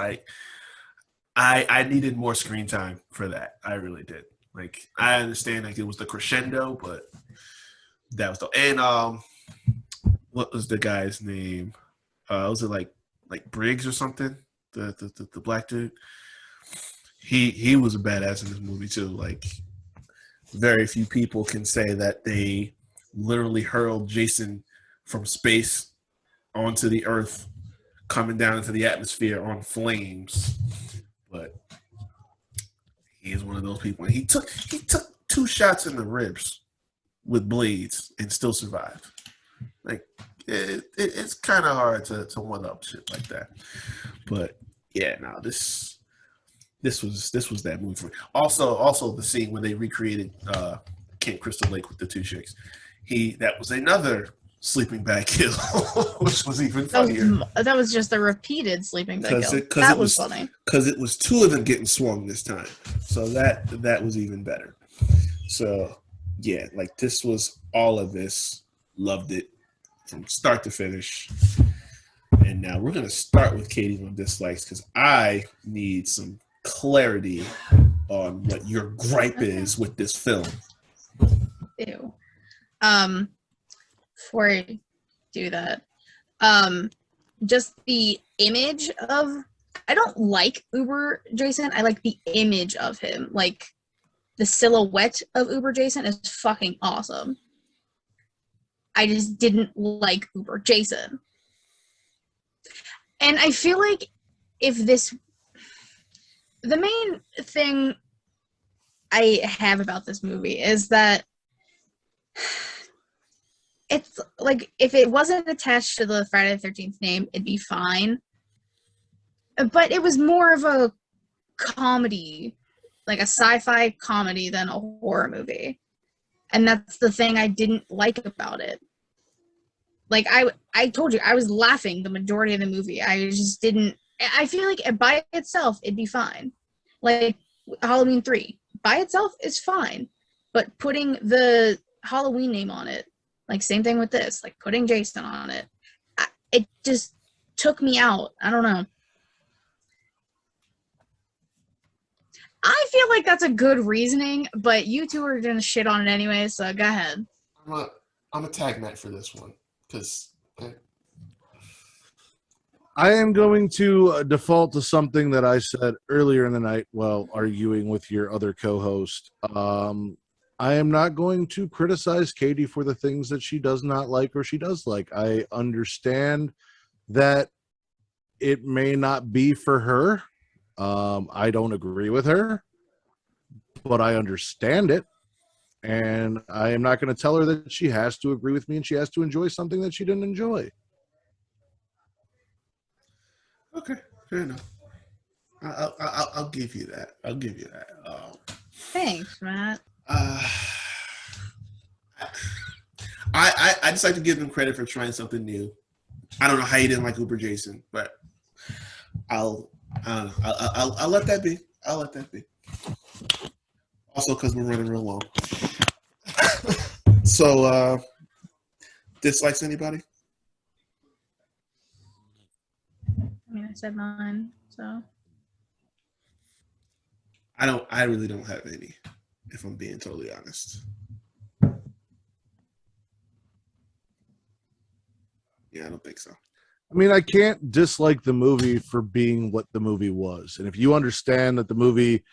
I needed more screen time for that. I really did. Like, I understand like it was the crescendo, but that was the and what was the guy's name? Was it like Briggs or something? The black dude. He was a badass in this movie too. Like, very few people can say that they literally hurled Jason from space onto the earth, coming down into the atmosphere on flames. But he is one of those people. And he took 2 shots in the ribs with blades and still survived. Like, it's kind of hard to one up shit like that. But yeah, no, this was that movie for me. Also the scene where they recreated Camp Crystal Lake with the 2 chicks. That was another sleeping bag kill, which was even funnier. That was just a repeated sleeping bag kill. That was funny. Because it was 2 of them getting swung this time. So that was even better. So yeah, like this was all of this. Loved it from start to finish. And now we're going to start with Katie on dislikes because I need some clarity on what your gripe is with this film. Ew. Before I do that, just the image of, I don't like Uber Jason. I like the image of him. Like, the silhouette of Uber Jason is fucking awesome. I just didn't like Uber Jason. And I feel like the main thing I have about this movie is that it's like, if it wasn't attached to the Friday the 13th name, it'd be fine. But it was more of a comedy, like a sci-fi comedy than a horror movie. And that's the thing I didn't like about it. Like, I told you, I was laughing the majority of the movie. I just didn't, I feel like by itself, it'd be fine. Like, Halloween 3, by itself is fine. But putting the Halloween name on it, like, same thing with this, like, putting Jason on it, it just took me out. I don't know. I feel like that's a good reasoning, but you two are gonna shit on it anyway, so go ahead. I'm a tag Matt for this one because I am going to default to something that I said earlier in the night while arguing with your other co-host. I am not going to criticize Katie for the things that she does not like or she does like. I understand that it may not be for her. I don't agree with her, but I understand it. And I am not going to tell her that she has to agree with me and she has to enjoy something that she didn't enjoy. Okay, fair enough. I'll give you that. I'll give you that. Thanks, Matt. I just like to give him credit for trying something new. I don't know how he didn't like Uber Jason, but I'll let that be. I'll let that be. Also, because we're running real long. So, dislikes anybody? I mean, I said mine, so. I really don't have any, if I'm being totally honest. Yeah, I don't think so. I mean, I can't dislike the movie for being what the movie was. And if you understand that the movie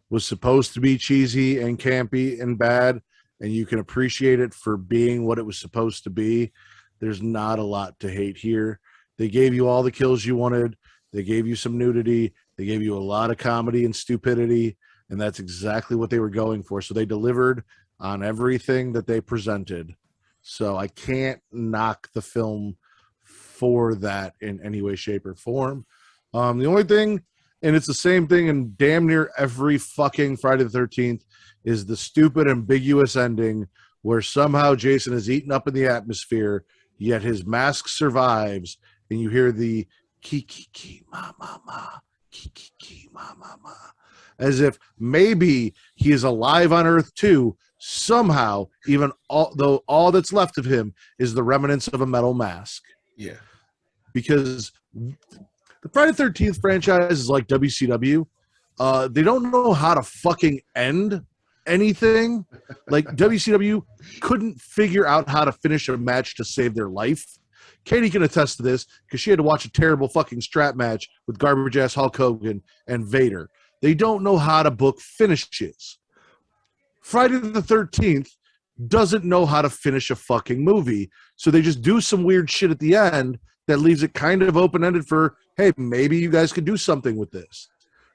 was supposed to be cheesy and campy and bad, and you can appreciate it for being what it was supposed to be, there's not a lot to hate here. They gave you all the kills you wanted. They gave you some nudity. They gave you a lot of comedy and stupidity, and that's exactly what they were going for. So they delivered on everything that they presented. So I can't knock the film for that in any way, shape, or form. The only thing, and it's the same thing in damn near every fucking Friday the 13th, is the stupid, ambiguous ending where somehow Jason is eaten up in the atmosphere, yet his mask survives, and you hear the ki ma ma ma, ki ma ma ma, as if maybe he is alive on Earth too, somehow, even though all that's left of him is the remnants of a metal mask. Yeah. Because the Friday the 13th franchise is like WCW. They don't know how to fucking end anything. Like WCW couldn't figure out how to finish a match to save their life. Katie can attest to this because she had to watch a terrible fucking strap match with garbage ass Hulk Hogan and Vader. They don't know how to book finishes. Friday the 13th doesn't know how to finish a fucking movie. So they just do some weird shit at the end that leaves it kind of open-ended for, hey, maybe you guys could do something with this.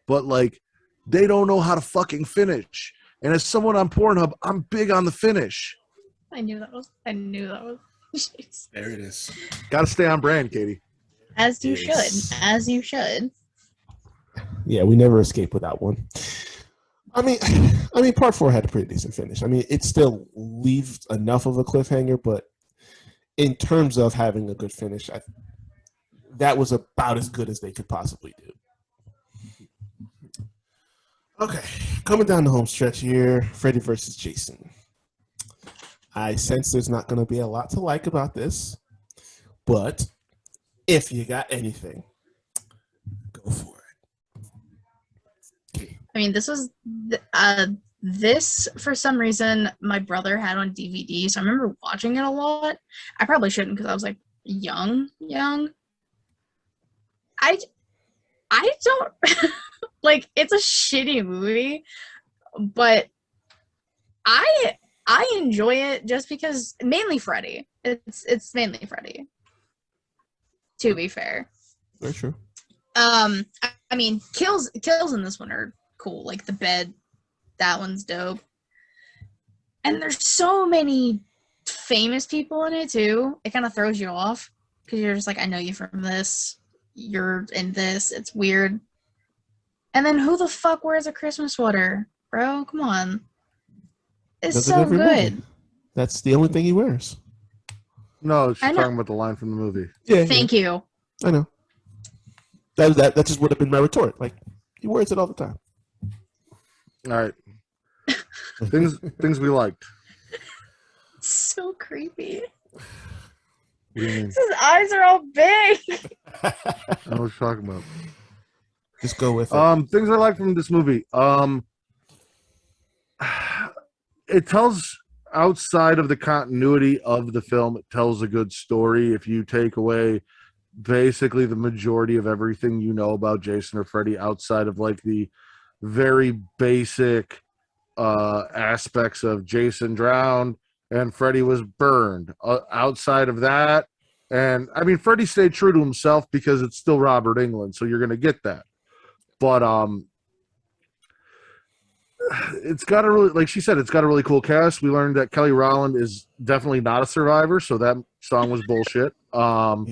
But, like, they don't know how to fucking finish. And as someone on Pornhub, I'm big on the finish. I knew that was. Jeez. There it is. Got to stay on brand, Katie. As you should. As you should. Yeah, we never escape without one. I mean, part 4 had a pretty decent finish. I mean, it still leaves enough of a cliffhanger, but in terms of having a good finish, that was about as good as they could possibly do. Okay, coming down the home stretch here, Freddy versus Jason. I sense there's not going to be a lot to like about this, but if you got anything, go for it. I mean, this was this for some reason my brother had on DVD, so I remember watching it a lot. I probably shouldn't because I was like young. I don't like. It's a shitty movie, but I enjoy it just because mainly Freddy. It's mainly Freddy. To be fair. Very true. I mean, kills in this one are cool. Like the bed, that one's dope. And there's so many famous people in it too. It kind of throws you off because you're just like, I know you from this. You're in this. It's weird. And then who the fuck wears a Christmas sweater, bro? Come on. It's so good. Movie. That's the only thing he wears. No, she's talking about the line from the movie. Yeah. Thank you. I know. That just would have been my retort. Like, he wears it all the time. All right. things we liked. So creepy. What do you mean? His eyes are all big. I know what you're talking about. Just go with it. Things I like from this movie. It tells, outside of the continuity of the film, it tells a good story. If you take away basically the majority of everything you know about Jason or Freddy outside of like the very basic aspects of Jason drowned and Freddy was burned. Outside of that, and I mean, Freddy stayed true to himself because it's still Robert Englund, so you're going to get that. But it's got a really, like she said, it's got a really cool cast. We learned that Kelly Rowland is definitely not a survivor, so that song was bullshit. To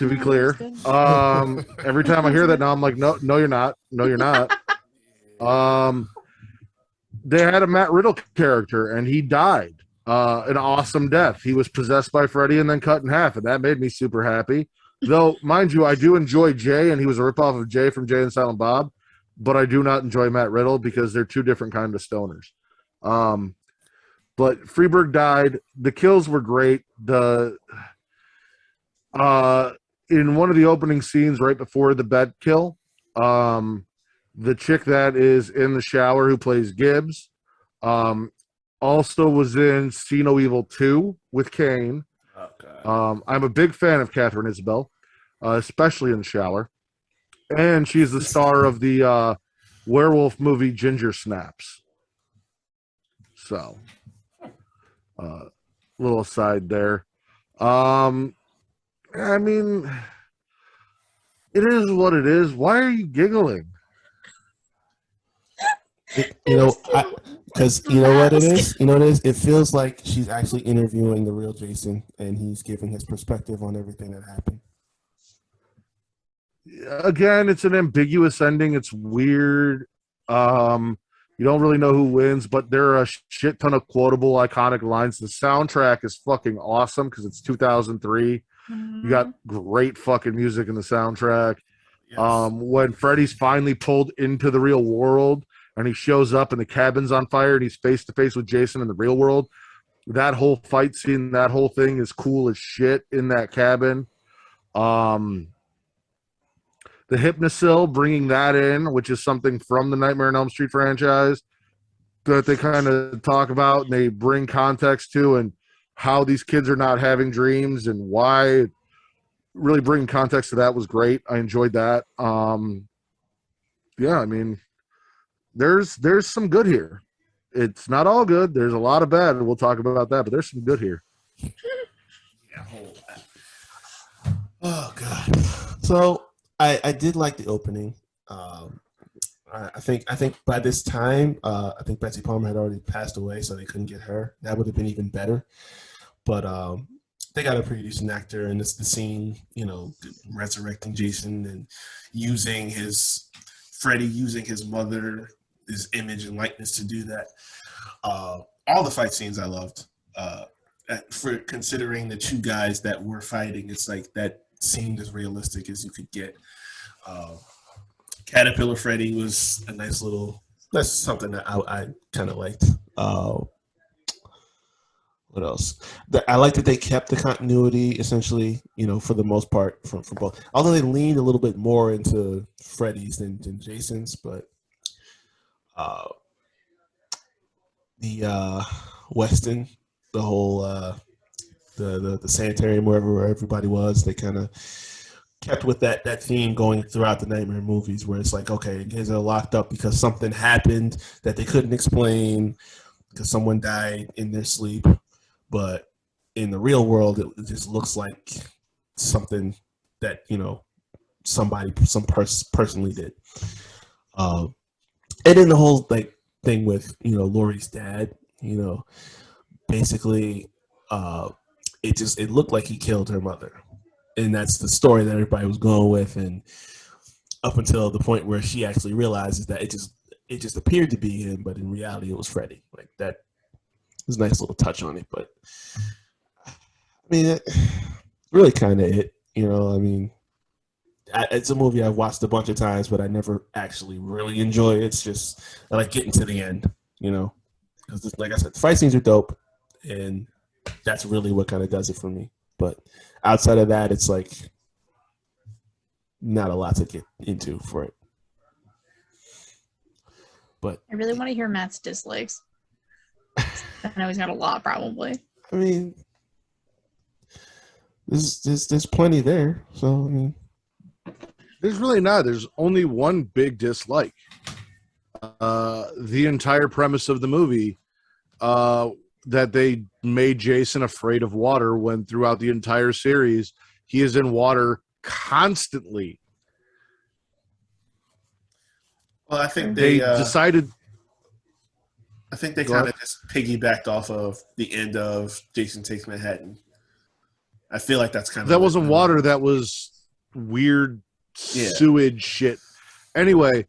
be clear, every time I hear that now, I'm like, no, you're not. No, you're not. they had a Matt Riddle character, and he died an awesome death. He was possessed by Freddy and then cut in half, and that made me super happy. Though, mind you, I do enjoy Jay, and he was a ripoff of Jay from Jay and Silent Bob, but I do not enjoy Matt Riddle because they're two different kind of stoners. But Freeberg died. The kills were great. In one of the opening scenes right before the bed kill, the chick that is in the shower who plays Gibbs also was in See No Evil 2 with Kane. Oh, God. I'm a big fan of Catherine Isabel, especially in the shower. And she's the star of the werewolf movie Ginger Snaps. So, little aside there. I mean, it is what it is. Why are you giggling? Because you know what it is? You know what it is? It feels like she's actually interviewing the real Jason, and he's giving his perspective on everything that happened. Again, it's an ambiguous ending. It's weird. You don't really know who wins, but there are a shit ton of quotable, iconic lines. The soundtrack is fucking awesome because it's 2003. You got great fucking music in the soundtrack. Yes. When Freddy's finally pulled into the real world and he shows up and the cabin's on fire and he's face to face with Jason in the real world, that whole fight scene, that whole thing is cool as shit in that cabin. The Hypnosil, bringing that in, which is something from the Nightmare on Elm Street franchise that they kind of talk about and they bring context to, and how these kids are not having dreams and why. Really bringing context to that was great. I enjoyed that. Yeah, I mean, there's some good here. It's not all good. There's a lot of bad. We'll talk about that, but there's some good here. Yeah. Oh God. So I did like the opening. I think by this time, I think Betsy Palmer had already passed away, so they couldn't get her. That would have been even better. But they got a pretty decent actor, and it's the scene, resurrecting Jason and using Freddy using his mother, his image and likeness to do that. All the fight scenes I loved. For considering the two guys that were fighting, it's like that seemed as realistic as you could get. Caterpillar Freddy was a nice little. That's something that I kind of liked. What else? I like that they kept the continuity, essentially, for the most part, from both. Although they leaned a little bit more into Freddy's than Jason's, but the Weston, the whole the sanitarium where everybody was, they kind of kept with that theme going throughout the Nightmare movies, where it's like, okay, kids are locked up because something happened that they couldn't explain, because someone died in their sleep. But in the real world, it just looks like something that some personally did. And then the whole thing with Laurie's dad, basically, it looked like he killed her mother, and that's the story that everybody was going with, and up until the point where she actually realizes that it just appeared to be him, but in reality, it was Freddy. Like that. There's a nice little touch on it, but I mean, really kind of it. I mean, it's a movie I've watched a bunch of times, but I never actually really enjoy it. It's just I like getting to the end, because like I said, the fight scenes are dope, and that's really what kind of does it for me. But outside of that, it's like not a lot to get into for it. But I really want to hear Matt's dislikes. I know he's got a lot, probably. I mean, there's plenty there. So I mean, there's really not. There's only one big dislike. The entire premise of the movie, that they made Jason afraid of water, when throughout the entire series he is in water constantly. Well, I think they decided. I think they kind of just piggybacked off of the end of Jason Takes Manhattan. I feel like that's kind of... That wasn't water. That was weird sewage shit. Anyway,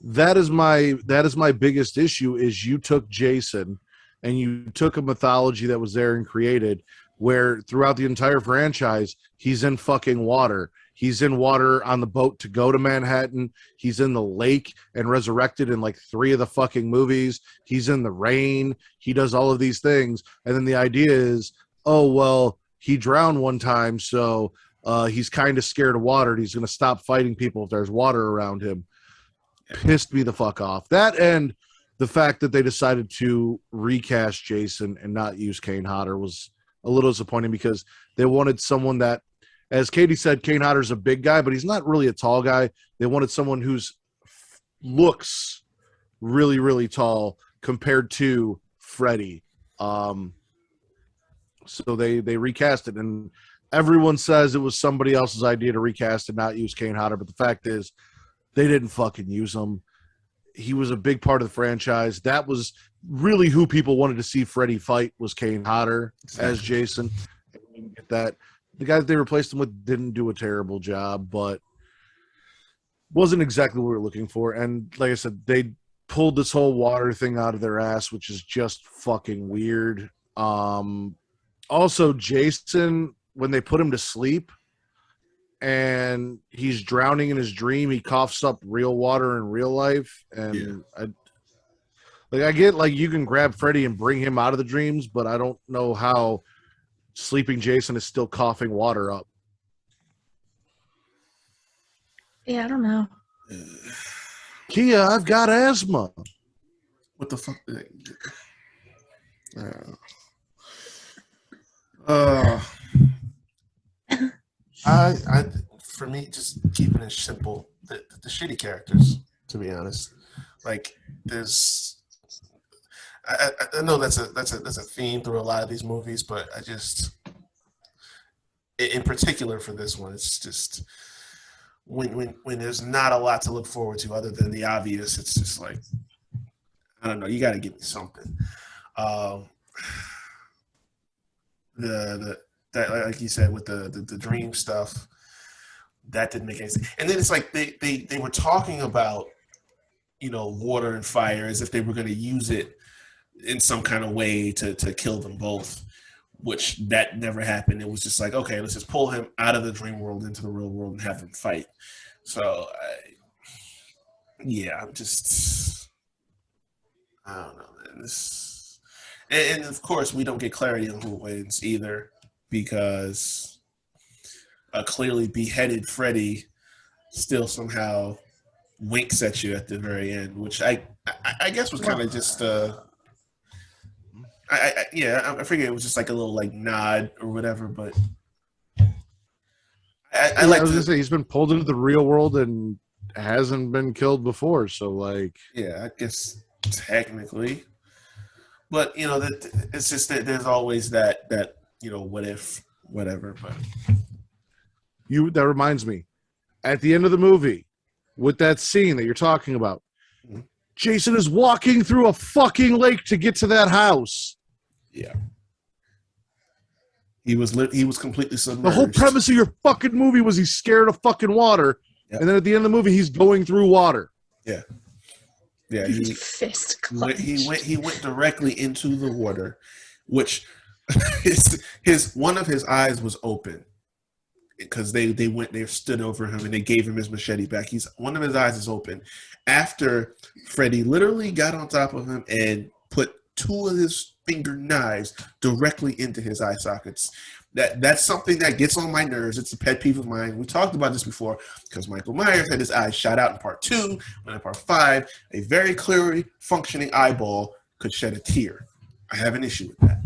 that is my biggest issue. Is you took Jason and you took a mythology that was there and created, where throughout the entire franchise he's in fucking water. He's in water on the boat to go to Manhattan. He's in the lake and resurrected in like 3 of the fucking movies. He's in the rain. He does all of these things. And then the idea is, oh, well, he drowned one time, so he's kind of scared of water. And he's going to stop fighting people if there's water around him. Pissed me the fuck off. That, and the fact that they decided to recast Jason and not use Kane Hodder was a little disappointing, because they wanted someone that, as Katie said, Kane Hodder's a big guy, but he's not really a tall guy. They wanted someone who's looks really, really tall compared to Freddy. So they recast it, and everyone says it was somebody else's idea to recast and not use Kane Hodder, but the fact is they didn't fucking use him. He was a big part of the franchise. That was really who people wanted to see Freddy fight, was Kane Hodder as Jason. And we didn't get that. The guy that they replaced him with didn't do a terrible job, but wasn't exactly what we were looking for. And like I said, they pulled this whole water thing out of their ass, which is just fucking weird. Also, Jason, when they put him to sleep and he's drowning in his dream, he coughs up real water in real life. And I get, like, you can grab Freddy and bring him out of the dreams, but I don't know how sleeping Jason is still coughing water up. Yeah, I don't know. Kia, I've got asthma. What the fuck? I for me, just keeping it simple. The shitty characters, to be honest. Like, there's, I know that's a theme through a lot of these movies, but I just, in particular for this one, it's just when there's not a lot to look forward to other than the obvious. It's just like, I don't know. You got to give me something. That, like you said, with the dream stuff, that didn't make any sense. And then it's like they were talking about, water and fire as if they were going to use it in some kind of way to kill them both, which that never happened. It was just like, okay, let's just pull him out of the dream world into the real world and have them fight. So, I'm just, I don't know, man. And of course, we don't get clarity on who wins either, because a clearly beheaded Freddy still somehow winks at you at the very end, which I guess was kind of just I figured it was just like a little like nod or whatever, but I was gonna say he's been pulled into the real world and hasn't been killed before, so like, I guess technically, but it's just that there's always that what if, whatever. But that reminds me, at the end of the movie, with that scene that you're talking about, Jason is walking through a fucking lake to get to that house. Yeah. He was completely submerged. The whole premise of your fucking movie was he's scared of fucking water, and then at the end of the movie he's going through water. Yeah. Yeah, fist clench. He went directly into the water, which one of his eyes was open, because they stood over him and they gave him his machete back. One of his eyes is open after Freddy literally got on top of him and put 2 of his finger knives directly into his eye sockets. That's something that gets on my nerves. It's a pet peeve of mine. We talked about this before, because Michael Myers had his eyes shot out in part 2, and in part 5, a very clearly functioning eyeball could shed a tear. I have an issue with that.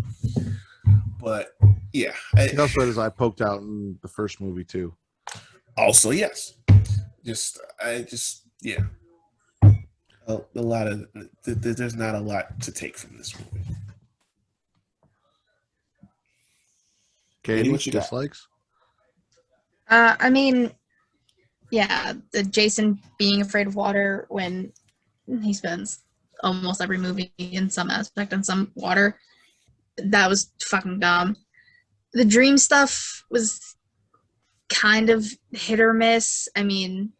But yeah, he also had his eye poked out in the first movie too. Also, yes. A lot of there's not a lot to take from this movie. Katie, what you got? dislikes? I mean, the Jason being afraid of water when he spends almost every movie in some aspect in some water. That was fucking dumb. The dream stuff was kind of hit or miss. I mean,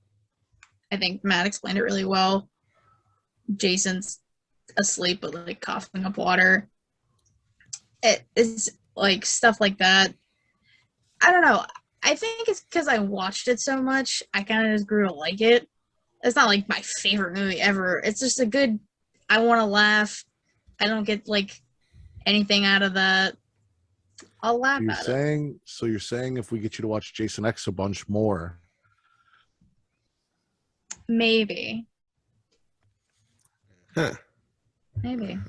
I think Matt explained it really well. Jason's asleep but like coughing up water. It's like stuff like that. I don't know. I think it's because I watched it so much, I kind of just grew to like it. It's not like my favorite movie ever. It's just a good, I want to laugh. I don't get like anything out of that. I'll laugh You're at it. saying so. You're saying if we get you to watch Jason X a bunch more, Maybe. Huh. Maybe.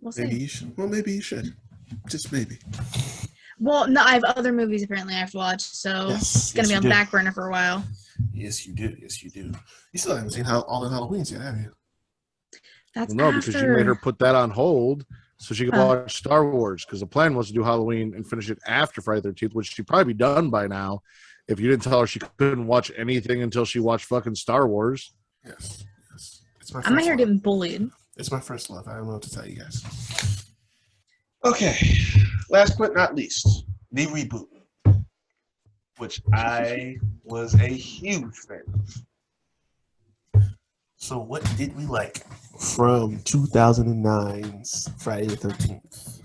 We'll see. Maybe you should. Well, maybe you should. Just maybe. Well, no, I have other movies apparently I have to watch, so Yes, it's gonna yes, be you on do. back burner for a while. Yes, you do. Yes, you do. You still haven't seen all the Halloweens yet, have you? That's well, no, after. because you made her put that on hold so she could Oh. watch Star Wars. Because the plan was to do Halloween and finish it after Friday the 13th, which she'd probably be done by now if you didn't tell her she couldn't watch anything until she watched fucking Star Wars. Yes. Yes. It's my I'm out first here love. getting bullied. It's my first love. I don't know what to tell you guys. Okay. Last but not least, the reboot, which I was a huge fan of. So, what did we like from 2009's Friday the 13th?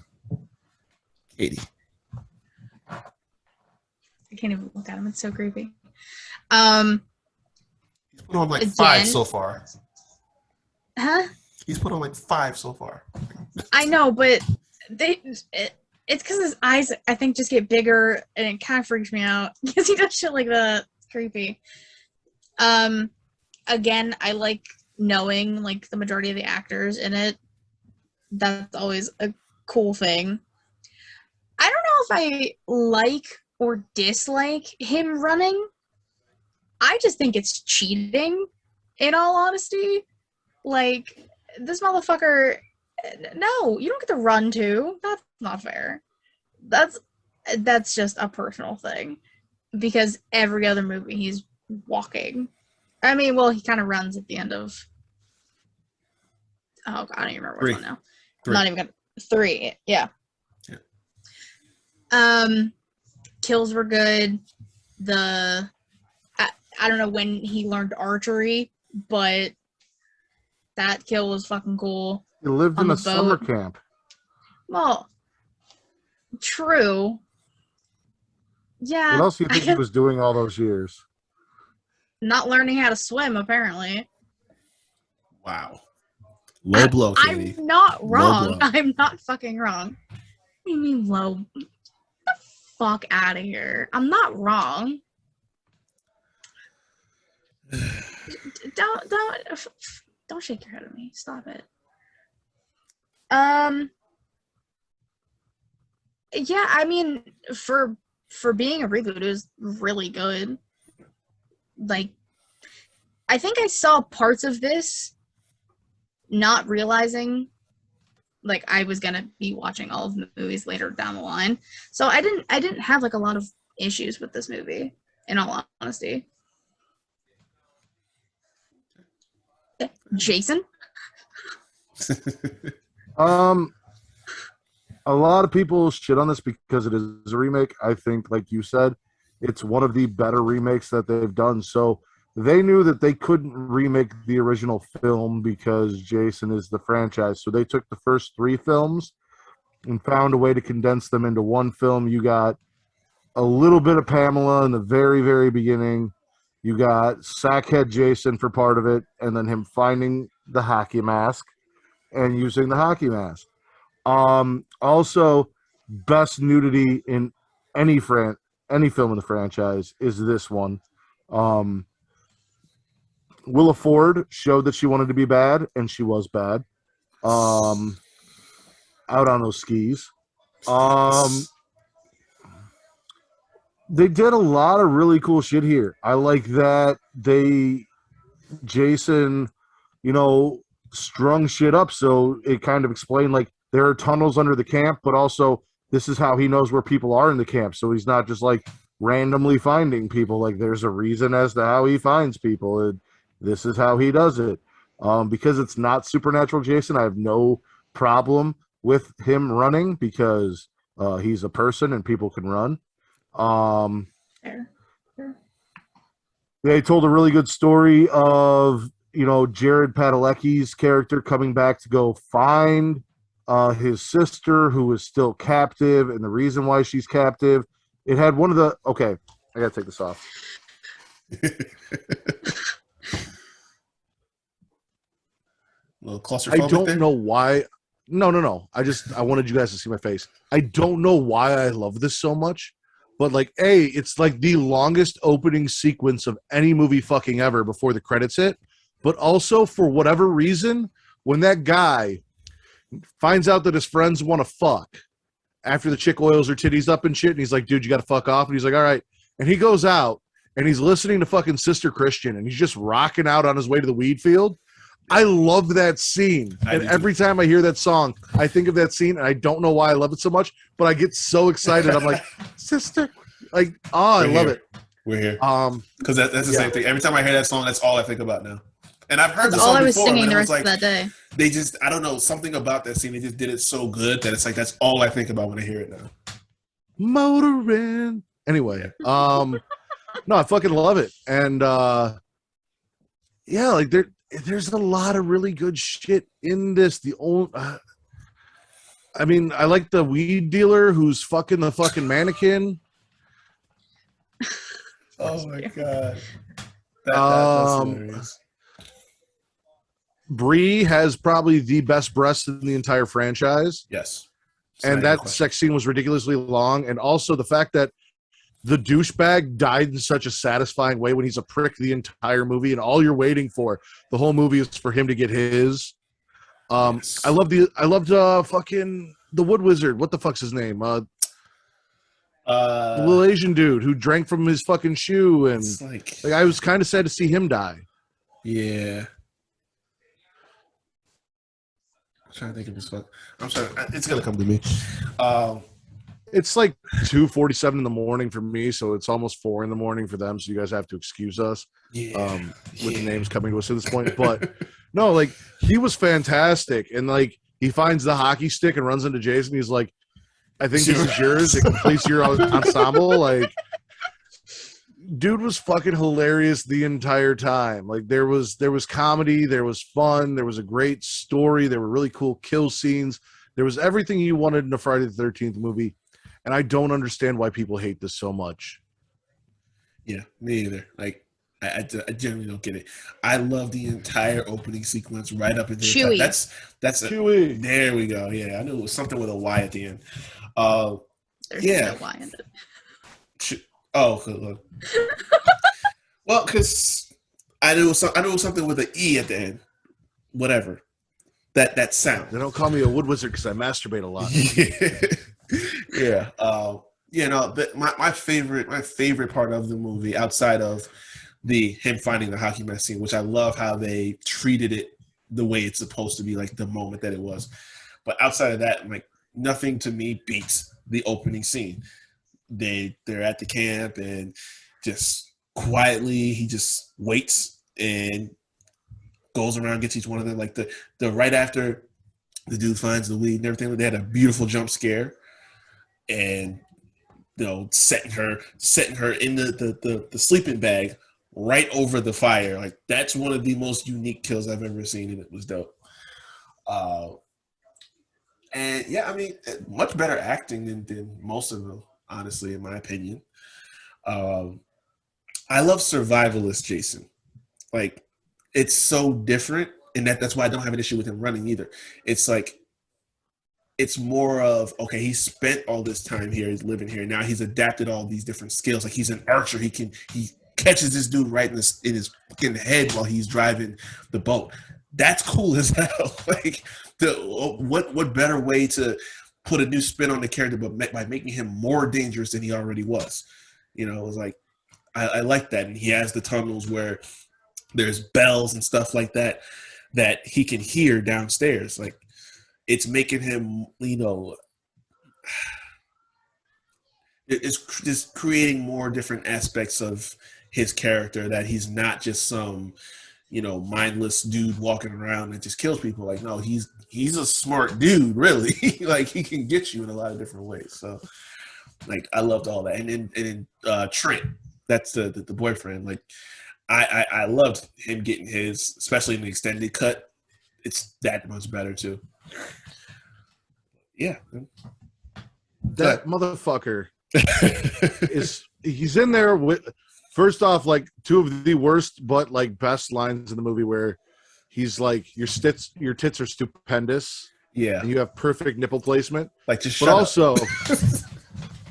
Katie. I can't even look at him. It's so creepy. He's put on like Again? 5 so far. Huh? He's put on like 5 so far. I know, but it's because his eyes, I think, just get bigger, and it kind of freaks me out because he does shit like that. It's creepy. Again, I like knowing like the majority of the actors in it. That's always a cool thing. I don't know if I like or dislike him running. I just think it's cheating, in all honesty. Like, this motherfucker, no, you don't get to run too. That's not fair. That's just a personal thing. Because every other movie he's walking. I mean, well, he kind of runs at the end of, oh God, I don't even remember which 3. one now. 3. Not even gonna, 3, yeah. Yeah. Kills were good. I don't know when he learned archery, but that kill was fucking cool. He lived On in the a summer boat. camp. Well, true. Yeah. What else do you I think he guess was doing all those years? not learning how to swim, apparently. Wow. Low blow, Katie. I'm not Low wrong. blow. I'm not fucking wrong. What do you mean low? Get the fuck out of here. I'm not wrong. Don't shake your head at me. Stop it. Yeah, I mean, for being a reboot, it was really good. Like, I think I saw parts of this, not realizing, like, I was gonna be watching all of the movies later down the line. So I didn't have like a lot of issues with this movie, in all honesty. Jason? A lot of people shit on this because it is a remake. I think, like you said, it's one of the better remakes that they've done. So they knew that they couldn't remake the original film because Jason is the franchise. So they took the first 3 films and found a way to condense them into one film. You got a little bit of Pamela in the very, very beginning. You got Sackhead Jason for part of it, and then him finding the hockey mask and using the hockey mask. Also, best nudity in any film in the franchise is this one. Willa Ford showed that she wanted to be bad, and she was bad. Out on those skis. They did a lot of really cool shit here. I like that Jason, strung shit up so it kind of explained like there are tunnels under the camp, but also this is how he knows where people are in the camp. So he's not just like randomly finding people. Like there's a reason as to how he finds people. And this is how he does it. Because it's not supernatural Jason, I have no problem with him running because he's a person and people can run. Fair. They told a really good story of Jared Padalecki's character coming back to go find his sister who is still captive and the reason why she's captive. It had one of the okay, I gotta take this off. Little claustrophobic I don't there? know why. No. I wanted you guys to see my face. I don't know why I love this so much, but like, it's like the longest opening sequence of any movie fucking ever before the credits hit. But also, for whatever reason, when that guy finds out that his friends want to fuck after the chick oils her titties up and shit, and he's like, dude, you got to fuck off. And he's like, all right. And he goes out and he's listening to fucking Sister Christian and he's just rocking out on his way to the weed field. I love that scene. And every time I hear that song, I think of that scene and I don't know why I love it so much, but I get so excited. I'm like, sister, like, I love it. We're here. Because that's the same thing. Every time I hear that song, that's all I think about now. And I've heard the song before. All I was singing the rest of that day. They just, I don't know, something about that scene. They just did it so good that it's like that's all I think about when I hear it now. Motoring. Anyway, no, I fucking love it, and like there's a lot of really good shit in this. The old, I mean, I like the weed dealer who's fucking the fucking mannequin. Oh my god, that's hilarious. Bree has probably the best breasts in the entire franchise. Yes. And that sex scene was ridiculously long. And also the fact that the douchebag died in such a satisfying way when he's a prick the entire movie, and all you're waiting for the whole movie is for him to get his. Yes. I loved fucking the Wood Wizard. What the fuck's his name? The little Asian dude who drank from his fucking shoe, and like I was kind of sad to see him die. Yeah. I'm trying to think of his fuck. I'm sorry. It's gonna come to me. It's like 2:47 in the morning for me, so it's almost 4 in the morning for them. So you guys have to excuse us with the names coming to us at this point. But no, like he was fantastic, and like he finds the hockey stick and runs into Jason. He's like, "I think this is yours. It completes your ensemble." Like, dude was fucking hilarious the entire time. Like there was comedy, there was fun, there was a great story, there were really cool kill scenes, there was everything you wanted in a Friday the 13th movie, and I don't understand why people hate this so much. Yeah, me either. Like I genuinely don't get it. I love the entire opening sequence right up until Chewy. That's Chewy. There we go. Yeah, I knew it was something with a Y at the end. There's no Y in it. Oh, look. Well, because I knew it was something with an E at the end. Whatever. That sound. They don't call me a wood wizard because I masturbate a lot. Yeah. My favorite part of the movie, outside of him finding the hockey mask scene, which I love how they treated it the way it's supposed to be, like the moment that it was. But outside of that, like nothing to me beats the opening scene. They're at the camp and just quietly he just waits and goes around, gets each one of them. Like the right after the dude finds the weed and everything, they had a beautiful jump scare, and setting her in the sleeping bag right over the fire. Like that's one of the most unique kills I've ever seen, and it was dope. And yeah, I mean, much better acting than most of them, honestly, in my opinion. I love survivalist Jason. Like, it's so different, and that's why I don't have an issue with him running either. It's like, it's more of, okay, he spent all this time here, he's living here, now he's adapted all these different skills. Like, he's an archer, he catches this dude right in his fucking head while he's driving the boat. That's cool as hell. Like, what better way to put a new spin on the character but by making him more dangerous than he already was. It was like, I like that. And he has the tunnels where there's bells and stuff like that he can hear downstairs. Like, it's making him, it's just creating more different aspects of his character, that he's not just some, mindless dude walking around that just kills people. Like, no, he's a smart dude, really. Like, he can get you in a lot of different ways. So, like, I loved all that. And then Trent, that's the boyfriend. Like, I loved him getting his, especially in the extended cut. It's that much better too. Yeah, That motherfucker he's in there with, first off, like two of the worst but like best lines in the movie, where he's like, your tits are stupendous. Yeah, And you have perfect nipple placement. like just but shut also up.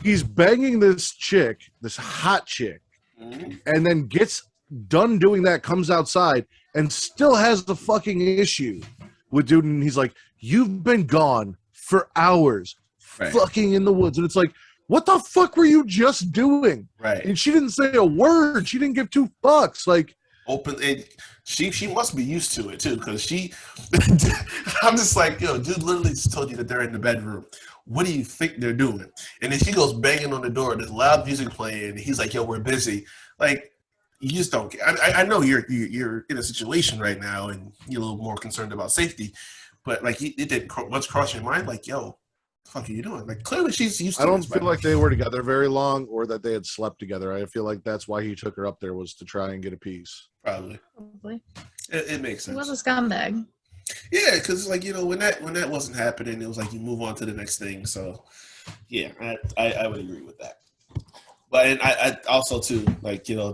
he's banging this chick, this hot chick, and then gets done doing that, comes outside, and still has the fucking issue with dude. And he's like, you've been gone for hours, Right. fucking in the woods. And it's like, what the fuck were you just doing? Right. And she didn't say a word. She didn't give two fucks. Like, open it. She must be used to it too, because she. I'm just like, yo, dude, literally just told you that they're in the bedroom. What do you think they're doing? And then she goes banging on the door. There's loud music playing. And he's like, yo, we're busy. Like, you just don't get. I know you're in a situation right now, and you're a little more concerned about safety, but like, it didn't much cross your mind. Like, yo, the fuck are you doing? Like, clearly she's used to. I don't feel like they were together very long, or that they had slept together. I feel like that's why he took her up there, was to try and get a piece. Probably. It makes sense. He was a scumbag. Yeah, because like, you know, when that wasn't happening, it was like you move on to the next thing. So yeah, I would agree with that. But and I also too, like, you know,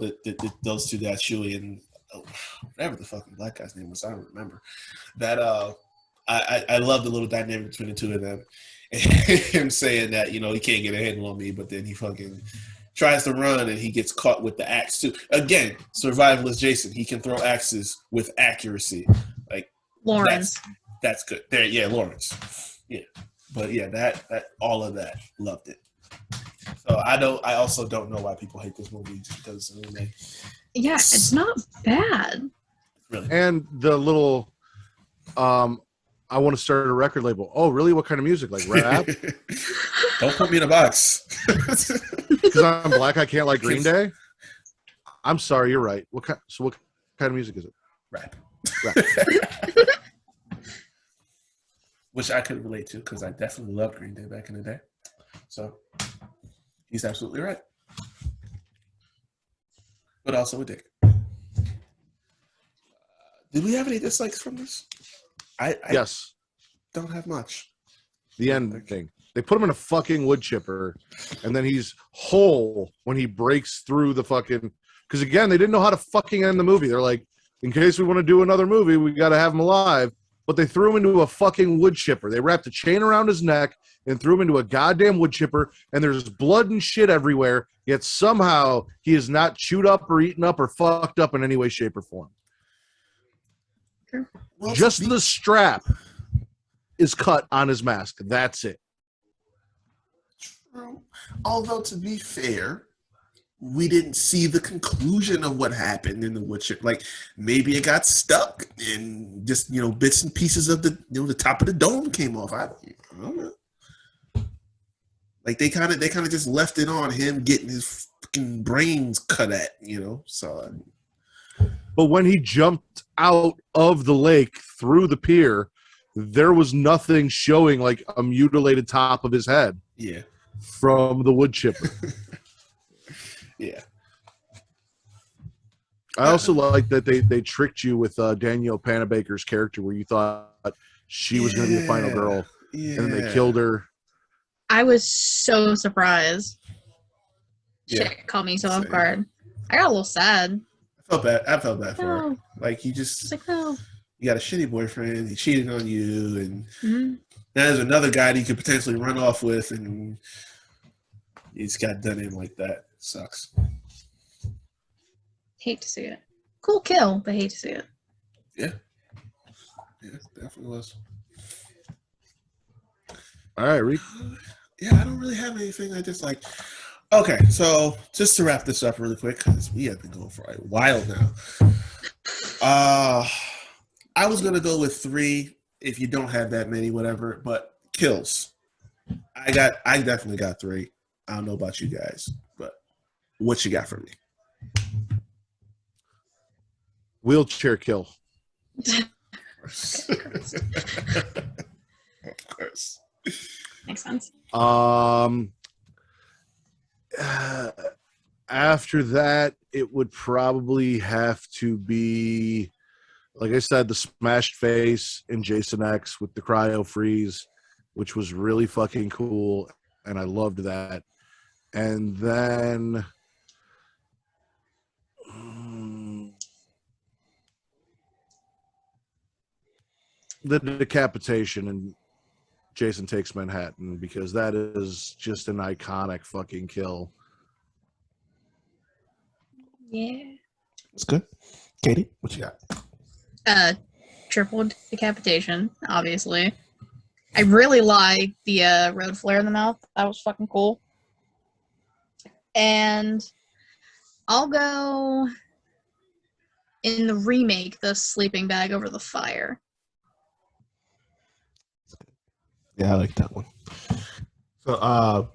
those two guys, Chewie and whatever the fucking black guy's name was, I don't remember. That I love the little dynamic between the two of them. And him saying that, you know, he can't get a handle on me, but then he fucking tries to run and he gets caught with the axe too. Again, survivalist Jason. He can throw axes with accuracy. Like Lawrence. That's good. There, yeah, Lawrence. Yeah. But yeah, that all of that, loved it. So I also don't know why people hate this movie, just because, I mean, Yeah, it's not bad. really. And the little I want to start a record label. Oh, really? What kind of music? Like rap? Don't put me in a box. Because I'm black, I can't like Green Day? I'm sorry, you're right. What kind of music is it? Rap. Rap. Which I could relate to, because I definitely loved Green Day back in the day. So he's absolutely right. But also a dick. Did we have any dislikes from this? I Yes. don't have much. The end thing. They put him in a fucking wood chipper, and then he's whole when he breaks through the fucking. Because again, they didn't know how to fucking end the movie. They're like, in case we want to do another movie, we got to have him alive. But they threw him into a fucking wood chipper. They wrapped a chain around his neck and threw him into a goddamn wood chipper, and there's blood and shit everywhere. Yet somehow he is not chewed up or eaten up or fucked up in any way, shape, or form. Well, Just the strap is cut on his mask. That's it. True. Although, to be fair, we didn't see the conclusion of what happened in the wood chip. Like, maybe it got stuck and just, you know, bits and pieces of the, you know, the top of the dome came off. I don't know. Like, they kind of just left it on him getting his fucking brains cut at, you know. So, But when he jumped out of the lake through the pier, there was nothing showing like a mutilated top of his head yeah, from the wood chipper. yeah. I also like that they tricked you with Danielle Panabaker's character, where you thought she was going to be the final girl, Yeah. and then they killed her. I was so surprised. Yeah. Shit caught me so off Same. guard. I got a little sad. I felt bad for her. No. Like, you It's just, like, no. you got a shitty boyfriend, he cheated on you, and Mhm. now there's another guy that you could potentially run off with, and he just got done in like that. Sucks. Hate to see it. Cool kill, but hate to see it. Yeah. Yeah, definitely was. All right, Reek. Yeah, I don't really have anything I just like. Okay, so just to wrap this up really quick, because we have been going for a while now. I was gonna go with 3 if you don't have that many, whatever, but kills. I definitely got 3. I don't know about you guys, but what you got for me? Wheelchair kill. Of course. Makes sense. As After that, it would probably have to be, like I said, the smashed face in Jason X with the cryo freeze, which was really fucking cool, and I loved that. And then the decapitation in Jason Takes Manhattan, because that is just an iconic fucking kill. Yeah. It's good. Katie, what you got? Triple decapitation, obviously. I really like the road flare in the mouth. That was fucking cool. And I'll go in the remake, the sleeping bag over the fire. Yeah, I like that one. So,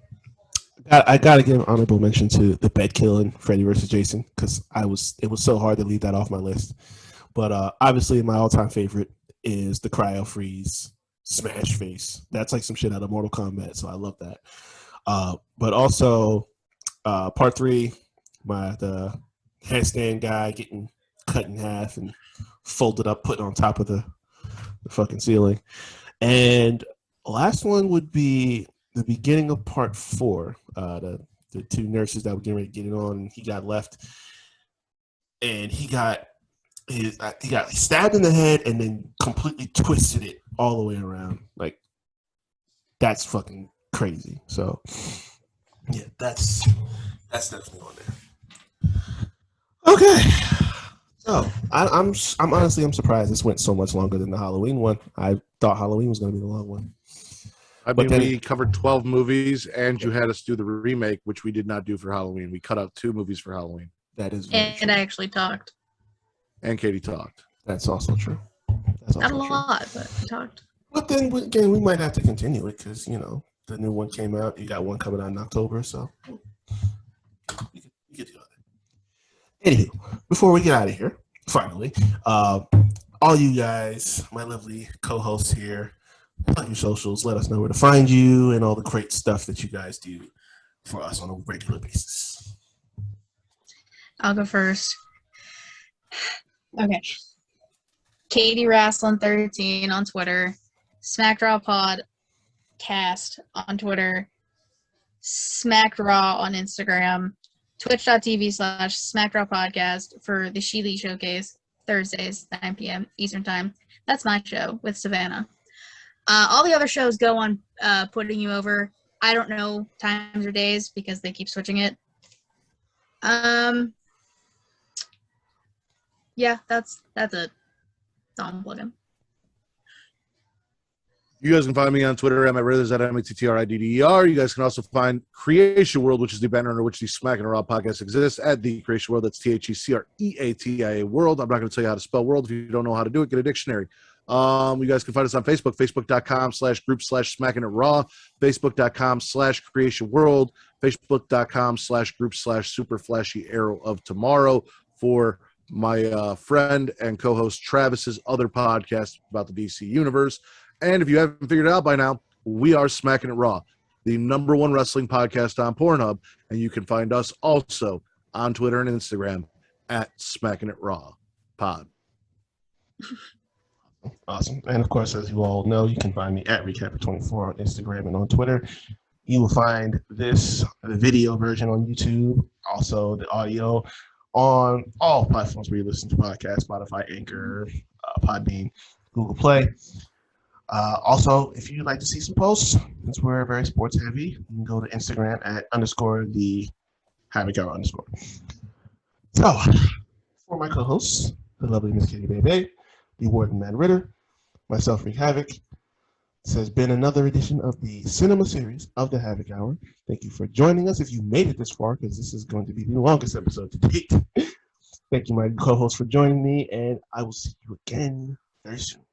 I gotta give honorable mention to the bed killing Freddy versus Jason because it was so hard to leave that off my list. But obviously, my all time favorite is the cryo freeze smash face. That's like some shit out of Mortal Kombat, so I love that. But also, part 3, the headstand guy getting cut in half and folded up, put on top of the fucking ceiling, and last one would be the beginning of part 4. The 2 nurses that were getting ready to get it on, and he got left, and he got stabbed in the head, and then completely twisted it all the way around. Like, that's fucking crazy. So, yeah, that's definitely on there. Okay. So I'm honestly surprised this went so much longer than the Halloween one. I thought Halloween was going to be the long one. I mean, we covered 12 movies, and you had us do the remake, which we did not do for Halloween. We cut out 2 movies for Halloween. That is very true. And I actually talked. And Katie talked. That's also true. That's also Not a lot, but I talked. But then again, we might have to continue it because the new one came out. You got one coming out in October, so we could do that. Anywho, before we get out of here, finally, all you guys, my lovely co-hosts here, plug your socials, let us know where to find you and all the great stuff that you guys do for us on a regular basis. I'll go first. Okay. Katie Wrestling 13 on Twitter. Smackdraw Podcast on Twitter. Smackdraw on Instagram. Twitch.tv/Smackdraw Podcast for the Sheely Showcase, Thursdays, 9 p.m. Eastern Time. That's my show with Savannah. All the other shows go on Putting You Over. I don't know times or days because they keep switching it. Yeah, that's it. That's all I'm plugging. You guys can find me on Twitter at MattRithers at MattTridder. You guys can also find Creation World, which is the banner under which the Smacking Raw podcast exists, at the Creation World. That's TheCreatia World. I'm not going to tell you how to spell world. If you don't know how to do it, get a dictionary. You guys can find us on Facebook, facebook.com/group/SmackingItRaw, facebook.com/Creation World, facebook.com/group/Super Flashy Arrow of Tomorrow for my friend and co-host Travis's other podcast about the DC Universe. And if you haven't figured it out by now, we are Smacking It Raw, the #1 wrestling podcast on Pornhub, and you can find us also on Twitter and Instagram at Smacking It Raw Pod. Awesome. And of course, as you all know, you can find me at Recapper24 on Instagram and on Twitter. You will find the video version on YouTube, also the audio on all platforms where you listen to podcasts, Spotify, Anchor, Podbean, Google Play. Also, if you'd like to see some posts, since we're very sports heavy, you can go to Instagram at _the Havoc Hour _. So, for my co-hosts, the lovely Miss Katie Bebe, the Warden Matt Ritter, myself, Rick Havoc, this has been another edition of the cinema series of the Havoc Hour. Thank you for joining us. If you made it this far, because this is going to be the longest episode to date. Thank you, my co-host, for joining me, and I will see you again very soon.